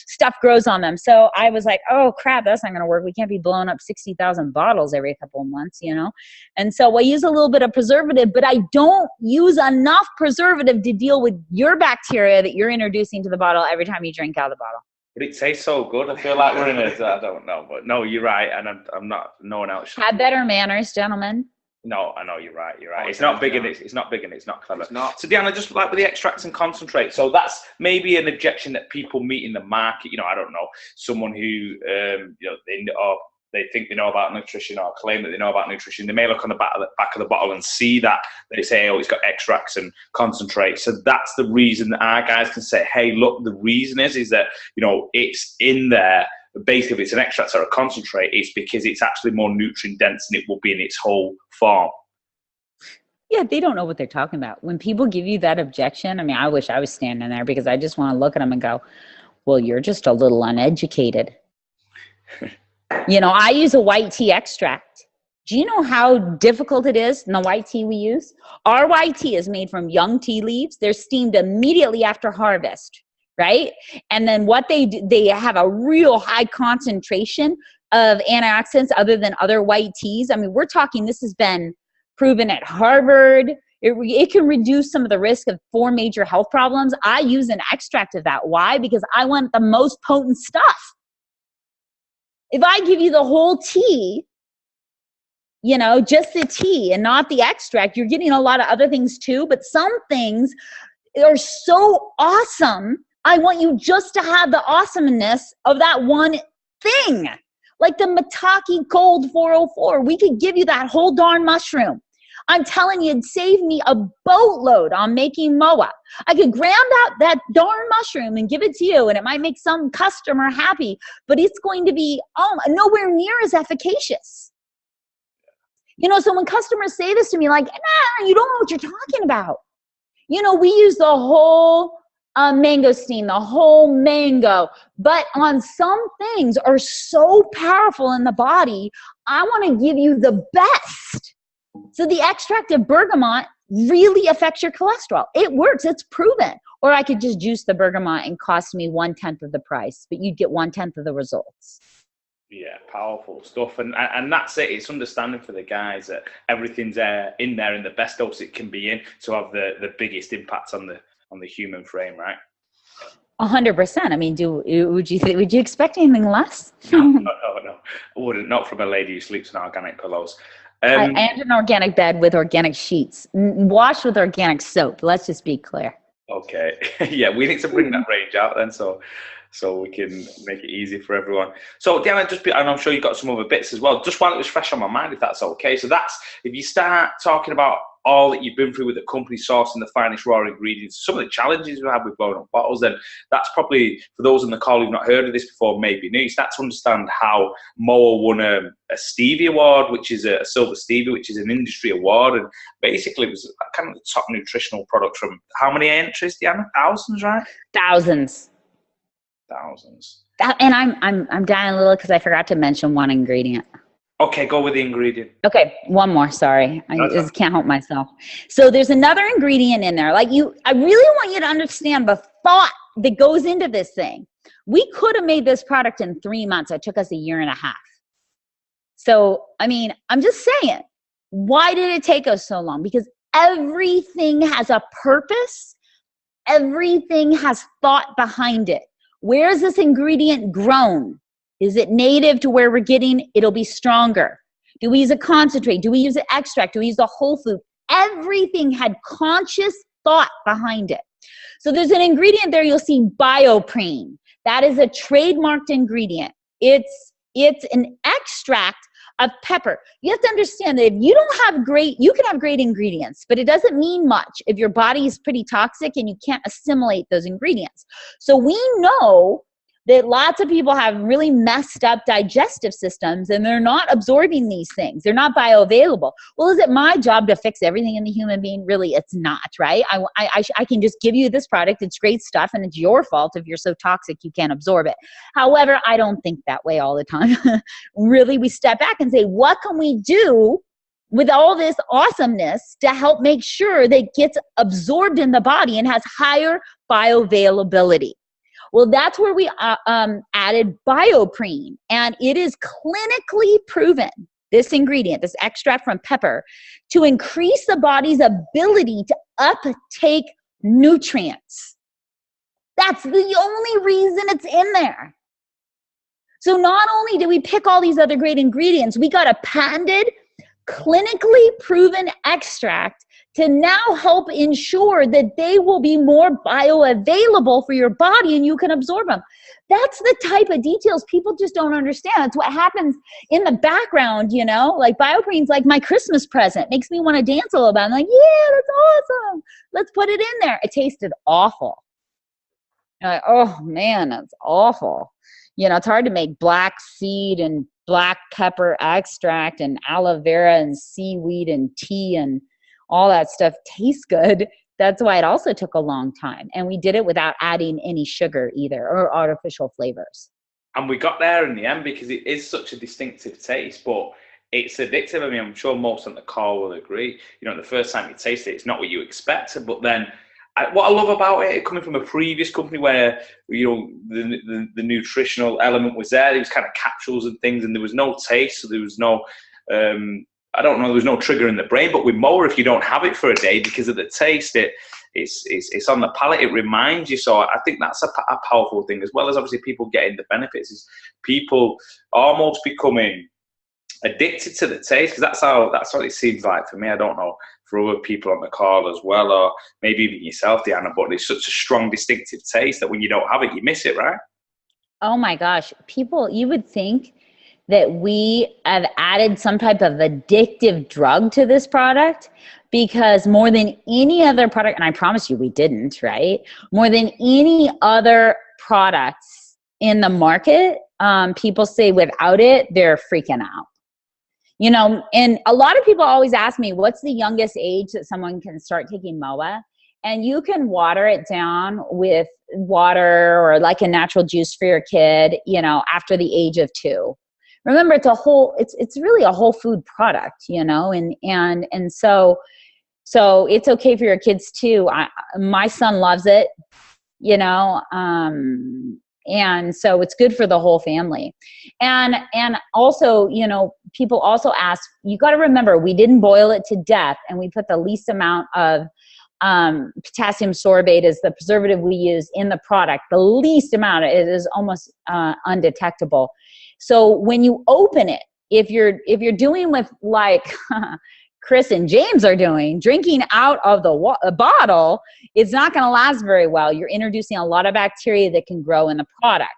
stuff grows on them. So I was like, oh crap, that's not going to work. We can't be blowing up 60,000 bottles every couple of months, you know? And so I use a little bit of preservative, but I don't use enough preservative to deal with your bacteria that you're introducing to the bottle every time you drink out of the bottle. But it tastes so good. I feel like we're in a, I don't know, but no, you're right. And I'm not, no one else should. Have better manners, gentlemen. No, I know you're right. You're right. It's not big and it's not big and it's not clever. It's not. So Deanna, just like with the extracts and concentrate. So that's maybe an objection that people meet in the market. You know, I don't know, someone who you know, they think they know about nutrition or claim that they know about nutrition. They may look on the back of the bottle and see that they say, oh, it's got extracts and concentrate. So that's the reason that our guys can say, hey, look, the reason is that, you know, it's in there. Basically, if it's an extract or a concentrate, it's because it's actually more nutrient dense than it will be in its whole form. Yeah, they don't know what they're talking about. When people give you that objection, I mean, I wish I was standing there, because I just want to look at them and go, well, you're just a little uneducated. You know, I use a white tea extract. Do you know how difficult it is in the white tea we use? Our white tea is made from young tea leaves. They're steamed immediately after harvest, right? And then what they do, they have a real high concentration of antioxidants other than other white teas. I mean, we're talking, this has been proven at Harvard. It can reduce some of the risk of 4 major health problems. I use an extract of that. Why? Because I want the most potent stuff. If I give you the whole tea, you know, just the tea and not the extract, you're getting a lot of other things too, but some things are so awesome, I want you just to have the awesomeness of that one thing. Like the Mataki Gold 404, we could give you that whole darn mushroom. I'm telling you, it'd save me a boatload on making MOA. I could ground out that darn mushroom and give it to you, and it might make some customer happy, but it's going to be nowhere near as efficacious. You know, so when customers say this to me, like, nah, you don't know what you're talking about. You know, we use the whole mangosteen, the whole mango, but on some things are so powerful in the body, I want to give you the best. So the extract of bergamot really affects your cholesterol. It works, it's proven. Or I could just juice the bergamot and cost me 1/10 of the price, but you'd get 1/10 of the results. Yeah, powerful stuff. And that's it. It's understanding for the guys that everything's in there in the best dose it can be in to have the biggest impact on the human frame, right? 100%. I mean, would you expect anything less? No. I wouldn't. Not from a lady who sleeps in organic pillows. And an organic bed with organic sheets, washed with organic soap. Let's just be clear. Okay. Yeah, we need to bring that range out then, so we can make it easy for everyone. So Deanna, and I'm sure you've got some other bits as well, just while it was fresh on my mind, if that's okay. So that's, if you start talking about all that you've been through with the company sourcing the finest raw ingredients, some of the challenges we had with blowing up bottles, then that's probably, for those on the call who've not heard of this before, maybe new, you start to understand how MOA won a Stevie Award, which is a Silver Stevie, which is an industry award, and basically it was kind of the top nutritional product from how many entries, Deanna? Thousands, right? Thousands. And I'm dying a little because I forgot to mention one ingredient. Okay, go with the ingredient. Okay, one more, sorry. I just can't help myself. So there's another ingredient in there. I really want you to understand the thought that goes into this thing. We could have made this product in 3 months. It took us 1.5 years. So, I mean, I'm just saying, why did it take us so long? Because everything has a purpose. Everything has thought behind it. Where is this ingredient grown? Is it native to where we're getting? It'll be stronger. Do we use a concentrate? Do we use an extract? Do we use a whole food? Everything had conscious thought behind it. So there's an ingredient there you'll see, bioprene. That is a trademarked ingredient. It's an extract of pepper. You have to understand that if you don't have you can have great ingredients, but it doesn't mean much if your body is pretty toxic and you can't assimilate those ingredients. So we know that lots of people have really messed up digestive systems and they're not absorbing these things. They're not bioavailable. Well, is it my job to fix everything in the human being? Really, it's not, right? I can just give you this product. It's great stuff, and it's your fault if you're so toxic you can't absorb it. However, I don't think that way all the time. Really, we step back and say, what can we do with all this awesomeness to help make sure that it gets absorbed in the body and has higher bioavailability? Well, that's where we added bioprene, and it is clinically proven, this ingredient, this extract from pepper, to increase the body's ability to uptake nutrients. That's the only reason it's in there. So not only did we pick all these other great ingredients, we got a patented, clinically proven extract to now help ensure that they will be more bioavailable for your body and you can absorb them. That's the type of details people just don't understand. It's what happens in the background, you know, like bioprene's like my Christmas present. Makes me want to dance a little bit. I'm like, yeah, that's awesome. Let's put it in there. It tasted awful. You're like, oh man, that's awful. You know, it's hard to make black seed and black pepper extract and aloe vera and seaweed and tea and all that stuff tastes good. That's why it also took a long time. And we did it without adding any sugar either or artificial flavors. And we got there in the end because it is such a distinctive taste, but it's addictive. I mean, I'm sure most on the call will agree. You know, the first time you taste it, it's not what you expect. But then what I love about it, coming from a previous company where, you know, the nutritional element was there, it was kind of capsules and things, and there was no taste, so there was no, I don't know, there was no trigger in the brain. But with MOA, if you don't have it for a day because of the taste, it's on the palate, it reminds you. So I think that's a powerful thing, as well as obviously people getting the benefits, is people almost becoming addicted to the taste, because that's what it seems like for me. I don't know for other people on the call as well, or maybe even yourself, Deanna, but it's such a strong, distinctive taste that when you don't have it, you miss it, right? Oh my gosh. People, you would think that we have added some type of addictive drug to this product, because more than any other product, and I promise you we didn't, right? More than any other products in the market, people say without it, they're freaking out. You know, and a lot of people always ask me, what's the youngest age that someone can start taking MOA? And you can water it down with water or like a natural juice for your kid, you know, after the age of 2. Remember, it's really a whole food product, you know, and so it's okay for your kids too. My son loves it, you know, and so it's good for the whole family. And also, you know, people also ask, you got to remember, we didn't boil it to death, and we put the least amount of potassium sorbate is the preservative we use in the product. The least amount, it is almost undetectable. So when you open it, if you're doing with like Chris and James are doing, drinking out of the bottle, it's not going to last very well. You're introducing a lot of bacteria that can grow in the product.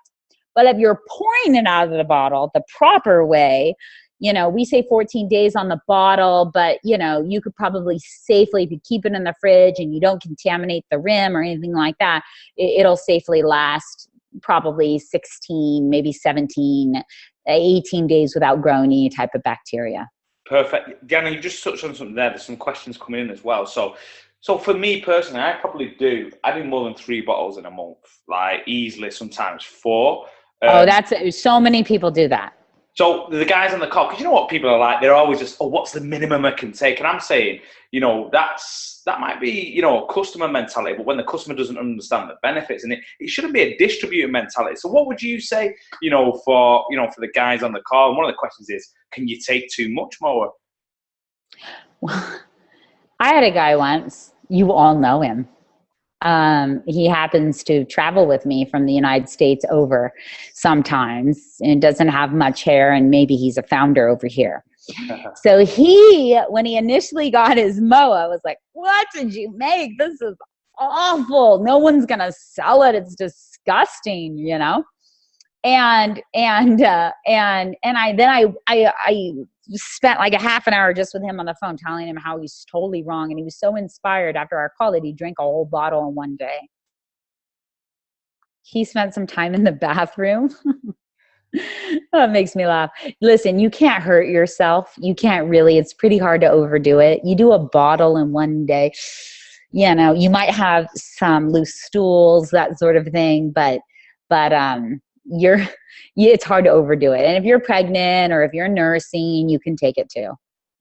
But if you're pouring it out of the bottle the proper way, you know, we say 14 days on the bottle, but, you know, you could probably safely, if you keep it in the fridge and you don't contaminate the rim or anything like that, it'll safely last probably 16, maybe 17, 18 days without growing any type of bacteria. Perfect. Deanna, you just touched on something there. There's some questions coming in as well. So for me personally, I do more than 3 bottles in a month, like easily, sometimes 4. So many people do that. So the guys on the call, because you know what people are like, they're always just, oh, what's the minimum I can take? And I'm saying, you know, that might be, you know, a customer mentality, but when the customer doesn't understand the benefits, and it shouldn't be a distributor mentality. So what would you say, for the guys on the call? And one of the questions is, can you take too much more? Well, I had a guy once, you all know him. He happens to travel with me from the United States over sometimes, and doesn't have much hair, and maybe he's a founder over here. So when he initially got his MOA, was like, what did you make? This is awful. No one's going to sell it. It's disgusting, you know? And I spent like a half an hour just with him on the phone, telling him how he's totally wrong. And he was so inspired after our call that he drank a whole bottle in one day. he spent some time in the bathroom. Oh, it makes me laugh. Listen, you can't hurt yourself. You can't really. It's pretty hard to overdo it. You do a bottle in one day, you know, you might have some loose stools, that sort of thing, but it's hard to overdo it. And if you're pregnant or if you're nursing, you can take it too.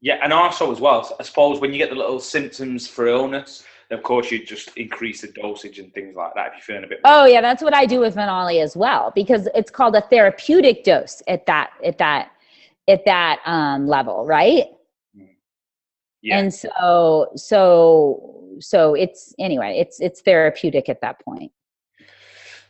Yeah, and also as well, I suppose when you get the little symptoms for illness, of course you just increase the dosage and things like that if you're feeling a bit more. Oh yeah, that's what I do with Phenoli as well, because it's called a therapeutic dose at that level, right? Yeah. And so it's, anyway, it's therapeutic at that point.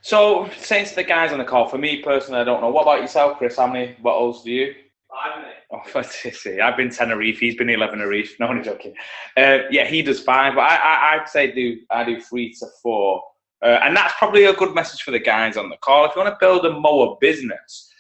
So saying to the guys on the call, for me personally, I don't know. What about yourself, Chris? How many bottles do you? 5 minutes. Oh, fantastic. I've been 10 Arif. He's been 11 Arif. No, I'm joking. Yeah, he does 5, but I'd say I do 3 to 4. And that's probably a good message for the guys on the call. If you want to build a MOA business,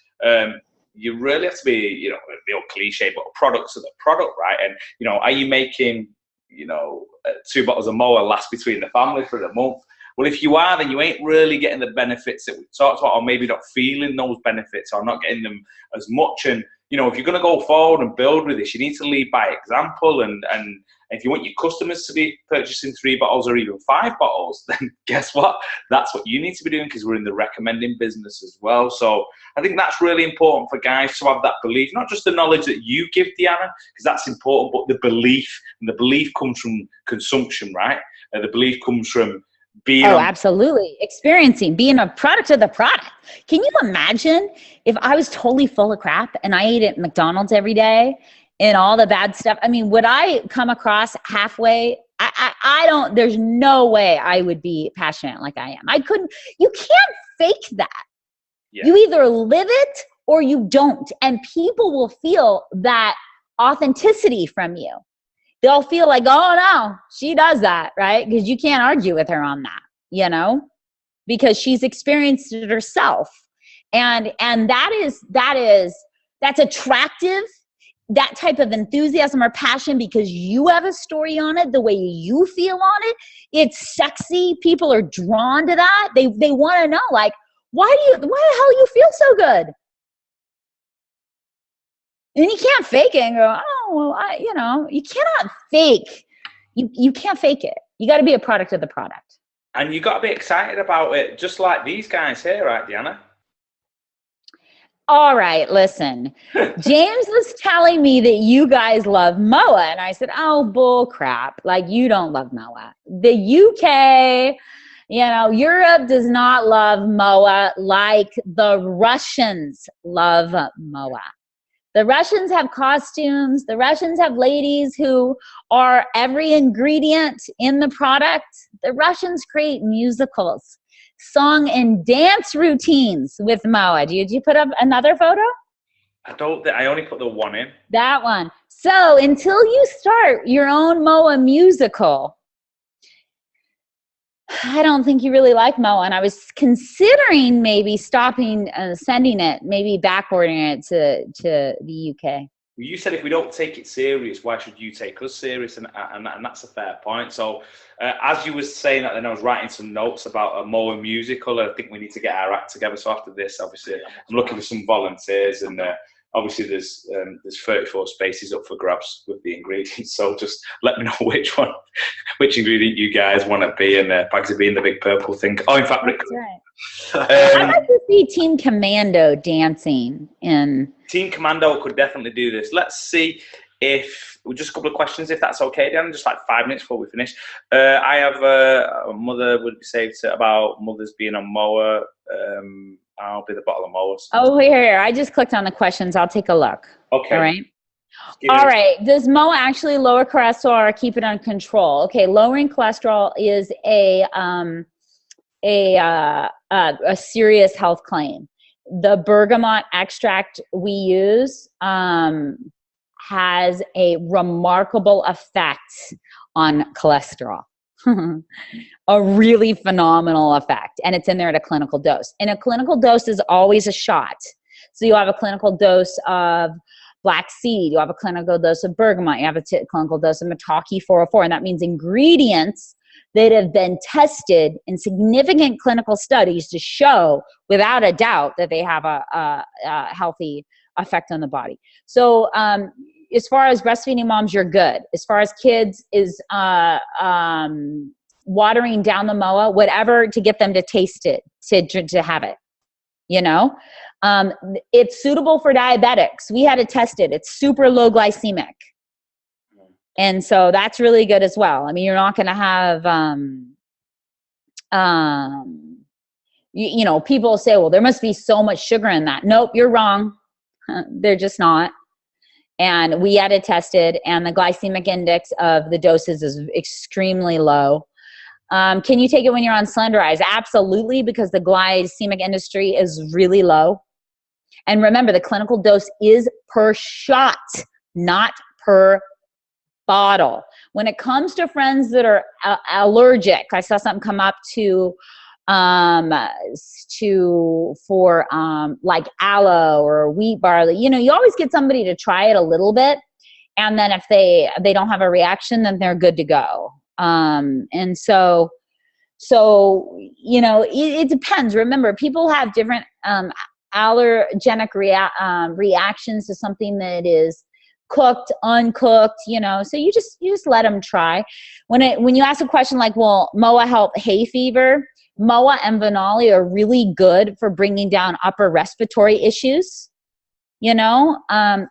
you really have to be, you know, the old cliche, but products are the product, right? And, you know, are you making, you know, 2 bottles of MOA last between the family for the month? Well, if you are, then you ain't really getting the benefits that we talked about, or maybe not feeling those benefits or not getting them as much. And, you know, if you're going to go forward and build with this, you need to lead by example. And if you want your customers to be purchasing 3 bottles or even 5 bottles, then guess what? That's what you need to be doing, because we're in the recommending business as well. So I think that's really important for guys to have that belief, not just the knowledge that you give, Deanna, because that's important, but the belief. And the belief comes from consumption, right? The belief comes from being absolutely. Experiencing, being a product of the product. Can you imagine if I was totally full of crap and I ate at McDonald's every day and all the bad stuff? I mean, would I come across halfway? I don't, there's no way I would be passionate like I am. You can't fake that. Yeah. You either live it or you don't. And people will feel that authenticity from you. They'll feel like, oh no, she does that, right? Because you can't argue with her on that, you know, because she's experienced it herself. And that's attractive, that type of enthusiasm or passion, because you have a story on it, the way you feel on it. It's sexy. People are drawn to that. They want to know, like, why the hell you feel so good? And you can't fake it and go, oh, well, you know, you cannot fake. You can't fake it. You got to be a product of the product. And you got to be excited about it, just like these guys here, right, Deanna? All right, listen. James was telling me that you guys love MOA. And I said, oh, bull crap. Like, you don't love MOA. The UK, you know, Europe does not love MOA like the Russians love MOA. The Russians have costumes. The Russians have ladies who are every ingredient in the product. The Russians create musicals, song and dance routines with MOA. Did you put up another photo? I only put the one in. That one. So until you start your own MOA musical, I don't think you really like MOA. And I was considering maybe stopping sending it, maybe backordering it to the UK. You said if we don't take it serious, why should you take us serious? And that's a fair point. So as you were saying that, then I was writing some notes about a MOA musical. I think we need to get our act together. So after this, obviously, I'm looking for some volunteers, and obviously there's 34 spaces up for grabs with the ingredients. So just let me know which ingredient you guys want to be, and bags of being the big purple thing. Oh, in fact, Rick. Right. I'd like to see Team Commando dancing in. Team Commando could definitely do this. Let's see if just a couple of questions, if that's okay, Dan. Just like 5 minutes before we finish. I have a mother would be saved about mothers being on MOA. I'll be the bottle of MOA. Oh, here. I just clicked on the questions. I'll take a look. Okay. All right. All right. Does MOA actually lower cholesterol or keep it under control? Okay. Lowering cholesterol is a serious health claim. The bergamot extract we use has a remarkable effect on cholesterol. A really phenomenal effect, and it's in there at a clinical dose. And a clinical dose is always a shot. So you have a clinical dose of black seed, you have a clinical dose of bergamot, you have a clinical dose of maitake 404, and that means ingredients that have been tested in significant clinical studies to show without a doubt that they have a healthy effect on the body. So as far as breastfeeding moms, you're good. As far as kids is watering down the MOA, whatever to get them to taste it, to have it, you know. It's suitable for diabetics. We had to test it. It's super low glycemic. And so that's really good as well. I mean, you're not going to have, you know, people say, well, there must be so much sugar in that. Nope, you're wrong. They're just not. And we had it tested, and the glycemic index of the doses is extremely low. Can you take it when you're on Slenderize? Absolutely, because the glycemic industry is really low. And remember, the clinical dose is per shot, not per bottle. When it comes to friends that are allergic, I saw something come up for like aloe or wheat barley. You know, you always get somebody to try it a little bit, and then if they don't have a reaction, then they're good to go. And so you know, it depends. Remember, people have different allergenic reactions to something that is cooked, uncooked, you know, so you just let them try. When you ask a question like, will MOA help hay fever? MOA and Venali are really good for bringing down upper respiratory issues. You know,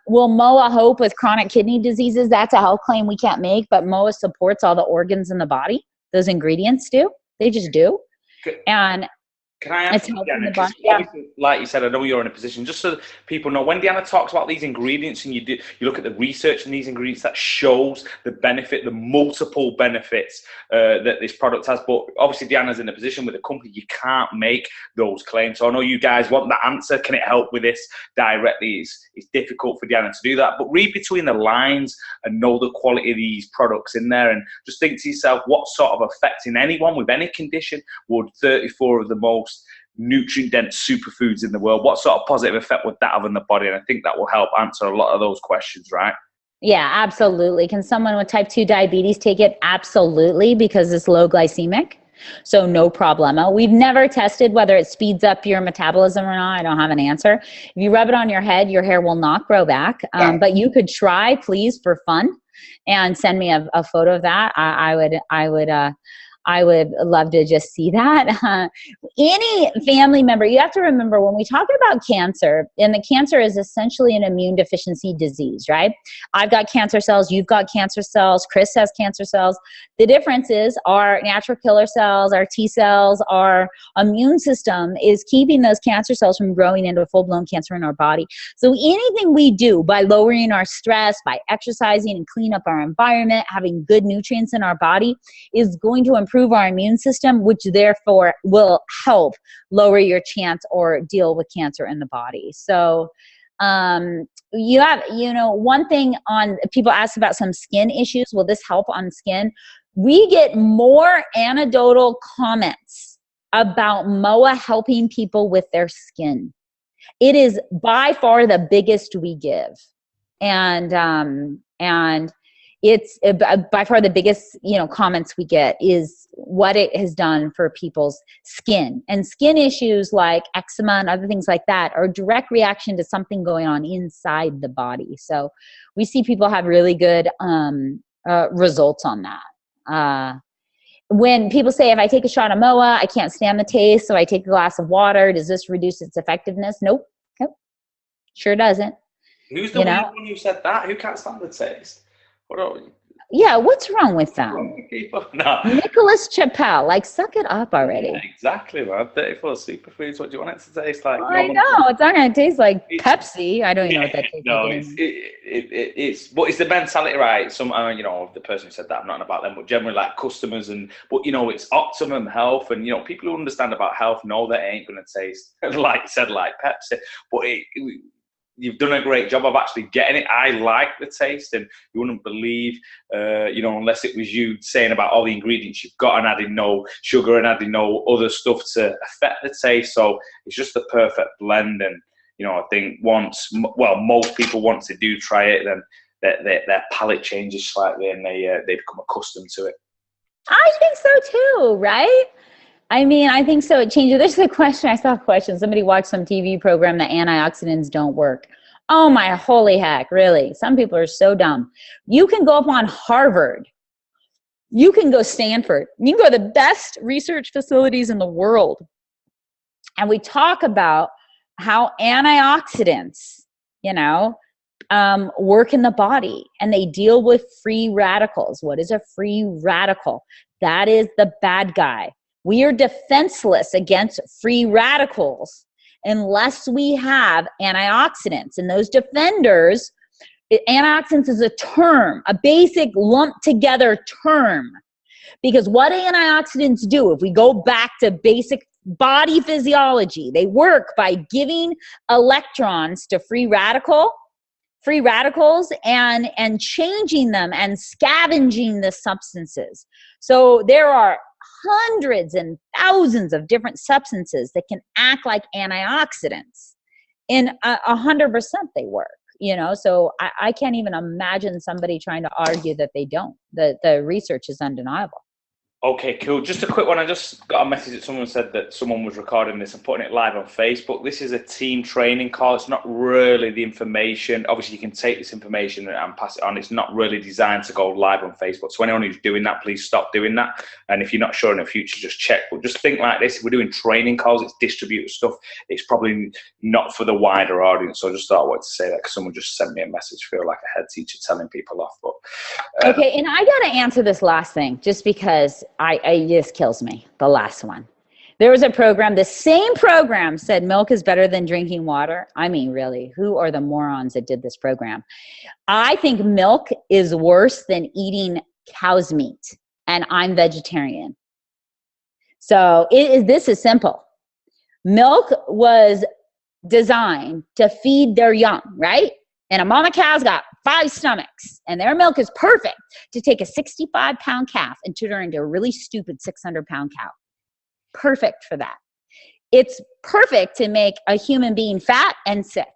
will MOA help with chronic kidney diseases? That's a health claim we can't make, but MOA supports all the organs in the body. Those ingredients do. They just do. And can I ask you, Deanna, yeah. Like you said, I know you're in a position, just so that people know, when Deanna talks about these ingredients and you look at the research in these ingredients, that shows the benefit, the multiple benefits that this product has. But obviously Deanna's in a position with a company, you can't make those claims. So I know you guys want the answer. Can it help with this directly? It's difficult for Deanna to do that. But read between the lines and know the quality of these products in there, and just think to yourself, what sort of effect in anyone with any condition would 34 of the most nutrient-dense superfoods in the world, what sort of positive effect would that have on the body? And I think that will help answer a lot of those questions, right? Yeah, absolutely. Can someone with type 2 diabetes take it? Absolutely, because it's low glycemic. So no problemo. We've never tested whether it speeds up your metabolism or not. I don't have an answer. If you rub it on your head, your hair will not grow back. But you could try, please, for fun, and send me a photo of that. I would love to just see that. Any family member, you have to remember when we talk about cancer, and the cancer is essentially an immune deficiency disease, right? I've got cancer cells, you've got cancer cells, Chris has cancer cells. The difference is our natural killer cells, our T cells, our immune system is keeping those cancer cells from growing into full-blown cancer in our body. So anything we do by lowering our stress, by exercising and clean up our environment, having good nutrients in our body is going to improve our immune system, which therefore will help lower your chance or deal with cancer in the body. So you have, you know, one thing on, people ask about some skin issues. Will this help on skin? We get more anecdotal comments about MOA helping people with their skin. It is by far the biggest we give. And it's by far the biggest, you know, comments we get is what it has done for people's skin. And skin issues like eczema and other things like that are a direct reaction to something going on inside the body. So we see people have really good results on that. When people say, if I take a shot of MOA, I can't stand the taste, so I take a glass of water, does this reduce its effectiveness? Nope. Sure doesn't. Who's the one who said that? Who can't stand the taste? Yeah, what's wrong with them? No. Nicholas Chappelle, like, suck it up already. Yeah, exactly, man. 34 superfoods. What do you want it to taste like? I know, it's not going to taste like Pepsi. I don't even know what that tastes like. No, it's the mentality, right? Some, you know, the person who said that, I'm not about them, but generally like customers but you know, it's Optimum Health, and you know, people who understand about health know that it ain't going to taste like you said, like Pepsi, but you've done a great job of actually getting it. I like the taste, and you wouldn't believe, you know, unless it was you saying about all the ingredients you've got and adding no sugar and adding no other stuff to affect the taste. So it's just the perfect blend. And, you know, I think most people once they do try it, then their palate changes slightly and they become accustomed to it. I think so too, right? I mean, I think so. It changes. There's a question. I saw a question. Somebody watched some TV program that antioxidants don't work. Oh my holy heck, really? Some people are so dumb. You can go up on Harvard. You can go Stanford. You can go to the best research facilities in the world. And we talk about how antioxidants, work in the body, and they deal with free radicals. What is a free radical? That is the bad guy. We are defenseless against free radicals unless we have antioxidants. And those defenders, antioxidants is a term, a basic lumped together term. Because what antioxidants do, if we go back to basic body physiology, they work by giving electrons to free radicals and changing them and scavenging the substances. So there are hundreds and thousands of different substances that can act like antioxidants. In 100% they work, so I can't even imagine somebody trying to argue that they don't. The research is undeniable. Okay, cool. Just a quick one. I just got a message that someone said that someone was recording this and putting it live on Facebook. This is a team training call. It's not really the information. Obviously, you can take this information and pass it on. It's not really designed to go live on Facebook. So anyone who's doing that, please stop doing that. And if you're not sure in the future, just check. But just think like this. If we're doing training calls, it's distributed stuff. It's probably not for the wider audience. So I just thought I wanted to say that because someone just sent me a message. Feel like a head teacher telling people off. But okay, and I got to answer this last thing just because it just kills me, the last one. There was a program, the same program said milk is better than drinking water. I mean, really, who are the morons that did this program? I think milk is worse than eating cow's meat, and I'm vegetarian. So this is simple. Milk was designed to feed their young, right? And a mama cow's got 5 stomachs, and their milk is perfect to take a 65-pound calf and turn her into a really stupid 600-pound cow. Perfect for that. It's perfect to make a human being fat and sick.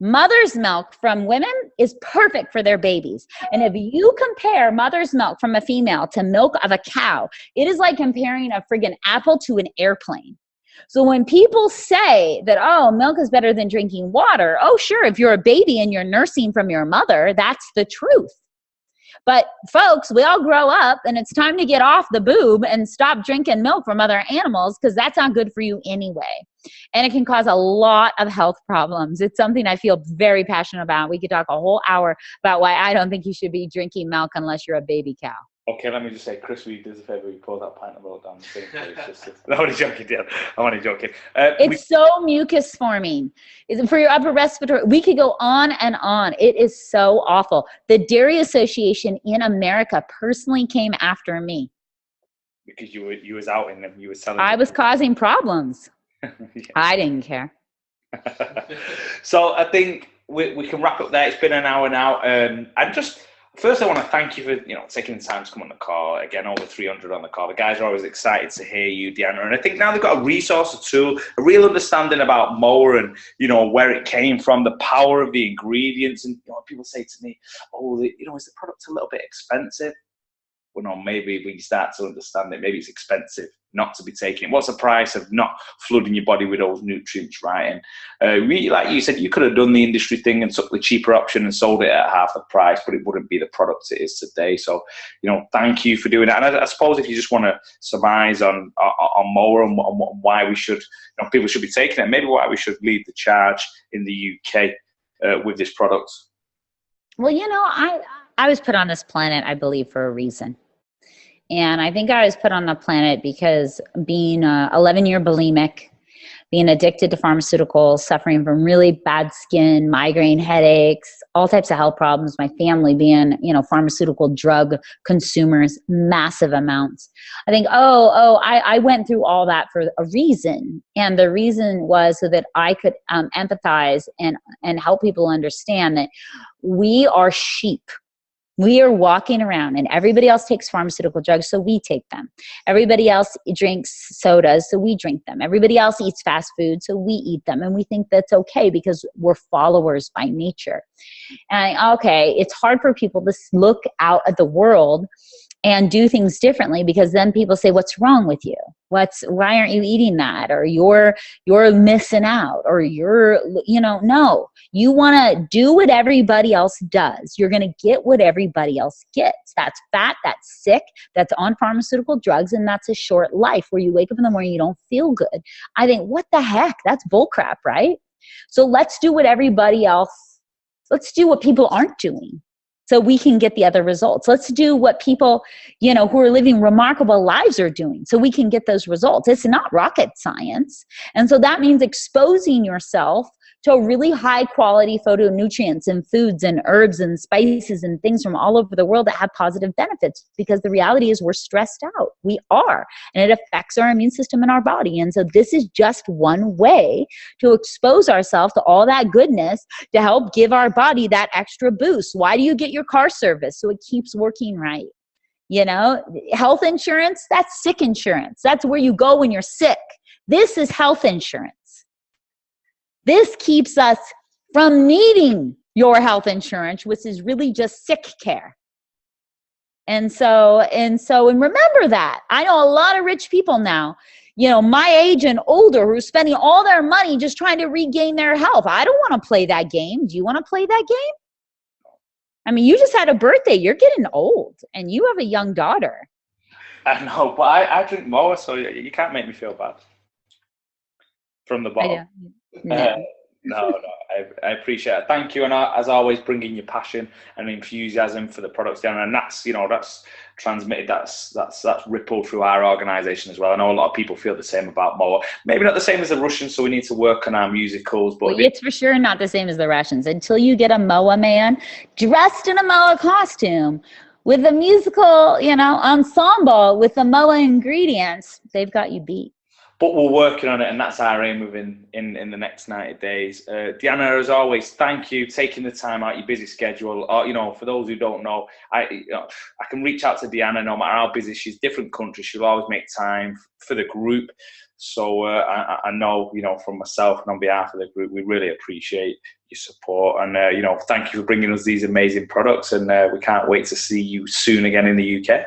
Mother's milk from women is perfect for their babies. And if you compare mother's milk from a female to milk of a cow, it is like comparing a friggin' apple to an airplane. So when people say that, oh, milk is better than drinking water, oh, sure, if you're a baby and you're nursing from your mother, that's the truth. But folks, we all grow up and it's time to get off the boob and stop drinking milk from other animals because that's not good for you anyway. And it can cause a lot of health problems. It's something I feel very passionate about. We could talk a whole hour about why I don't think you should be drinking milk unless you're a baby cow. Okay, let me just say, Chris, we do us a favour, we pour that pint of milk down the sink. I'm only joking, Dan. I'm only joking. It's so mucus forming. For your upper respiratory, we could go on and on. It is so awful. The Dairy Association in America personally came after me. Because you was out in them, you were selling. I was causing problems. Yeah. I didn't care. So I think we can wrap up there. It's been an hour now. First, I want to thank you for taking the time to come on the call. Again, over 300 on the call. The guys are always excited to hear you, Deanna. And I think now they've got a resource, a tool, a real understanding about MOA and where it came from, the power of the ingredients. And people say to me, "Oh, is the product a little bit expensive?" Well, no, maybe when you start to understand it, maybe it's expensive not to be taking it. What's the price of not flooding your body with those nutrients, right? And really, like you said, you could have done the industry thing and took the cheaper option and sold it at half the price, but it wouldn't be the product it is today. So, thank you for doing that. And I suppose if you just want to surmise on MOA and why we should, people should be taking it, maybe why we should lead the charge in the UK with this product. Well, I was put on this planet, I believe, for a reason. And I think I was put on the planet because being 11-year bulimic, being addicted to pharmaceuticals, suffering from really bad skin, migraine headaches, all types of health problems, my family being, pharmaceutical drug consumers, massive amounts. I think, I went through all that for a reason. And the reason was so that I could empathize and help people understand that we are sheep. We are walking around and everybody else takes pharmaceutical drugs, so we take them. everybody else drinks sodas, so we drink them. Everybody else eats fast food, so we eat them. And we think that's okay because we're followers by nature. And okay, it's hard for people to look out at the world and do things differently, because then people say, what's wrong with you? Why aren't you eating that? Or you're missing out, or no, you want to do what everybody else does. You're going to get what everybody else gets. That's fat, that's sick, that's on pharmaceutical drugs, and that's a short life where you wake up in the morning, you don't feel good. I think, what the heck? That's bullcrap, right? So let's do what everybody else, let's do what people aren't doing, so we can get the other results. Let's do what people, who are living remarkable lives are doing, so we can get those results. It's not rocket science. And so that means exposing yourself to really high quality phytonutrients and foods and herbs and spices and things from all over the world that have positive benefits, because the reality is we're stressed out. We are, and it affects our immune system in our body. And so this is just one way to expose ourselves to all that goodness to help give our body that extra boost. Why do you get your car serviced? So it keeps working right. Health insurance, that's sick insurance. That's where you go when you're sick. This is health insurance. This keeps us from needing your health insurance, which is really just sick care. And remember that. I know a lot of rich people now, my age and older, who are spending all their money just trying to regain their health. I don't want to play that game. Do you want to play that game? I mean, you just had a birthday. You're getting old, and you have a young daughter. I know, but I drink MOA, so you can't make me feel bad. From the bottom. No, I appreciate it. Thank you, and as always, bringing your passion and enthusiasm for the products down, and that's transmitted. That's rippled through our organisation as well. I know a lot of people feel the same about MOA. Maybe not the same as the Russians, so we need to work on our musicals. But it's for sure not the same as the Russians until you get a MOA man dressed in a MOA costume with a musical, ensemble with the MOA ingredients. They've got you beat. But we're working on it, and that's our aim within in the next 90 days. Deanna, as always, thank you taking the time out your busy schedule. For those who don't know, I can reach out to Deanna no matter how busy she's. Different countries, she'll always make time for the group. So I know, from myself and on behalf of the group, we really appreciate your support, and thank you for bringing us these amazing products. And we can't wait to see you soon again in the UK.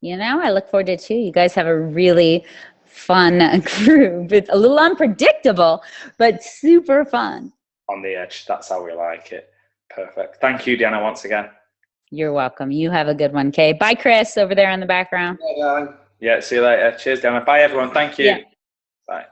I look forward to it too. You guys have a really fun group. It's a little unpredictable, but super fun. On the edge. That's how we like it. Perfect. Thank you, Deanna, once again. You're welcome. You have a good one, Kay. Bye, Chris, over there in the background. Yeah, see you later. Cheers, Deanna. Bye, everyone. Thank you. Yeah. Bye.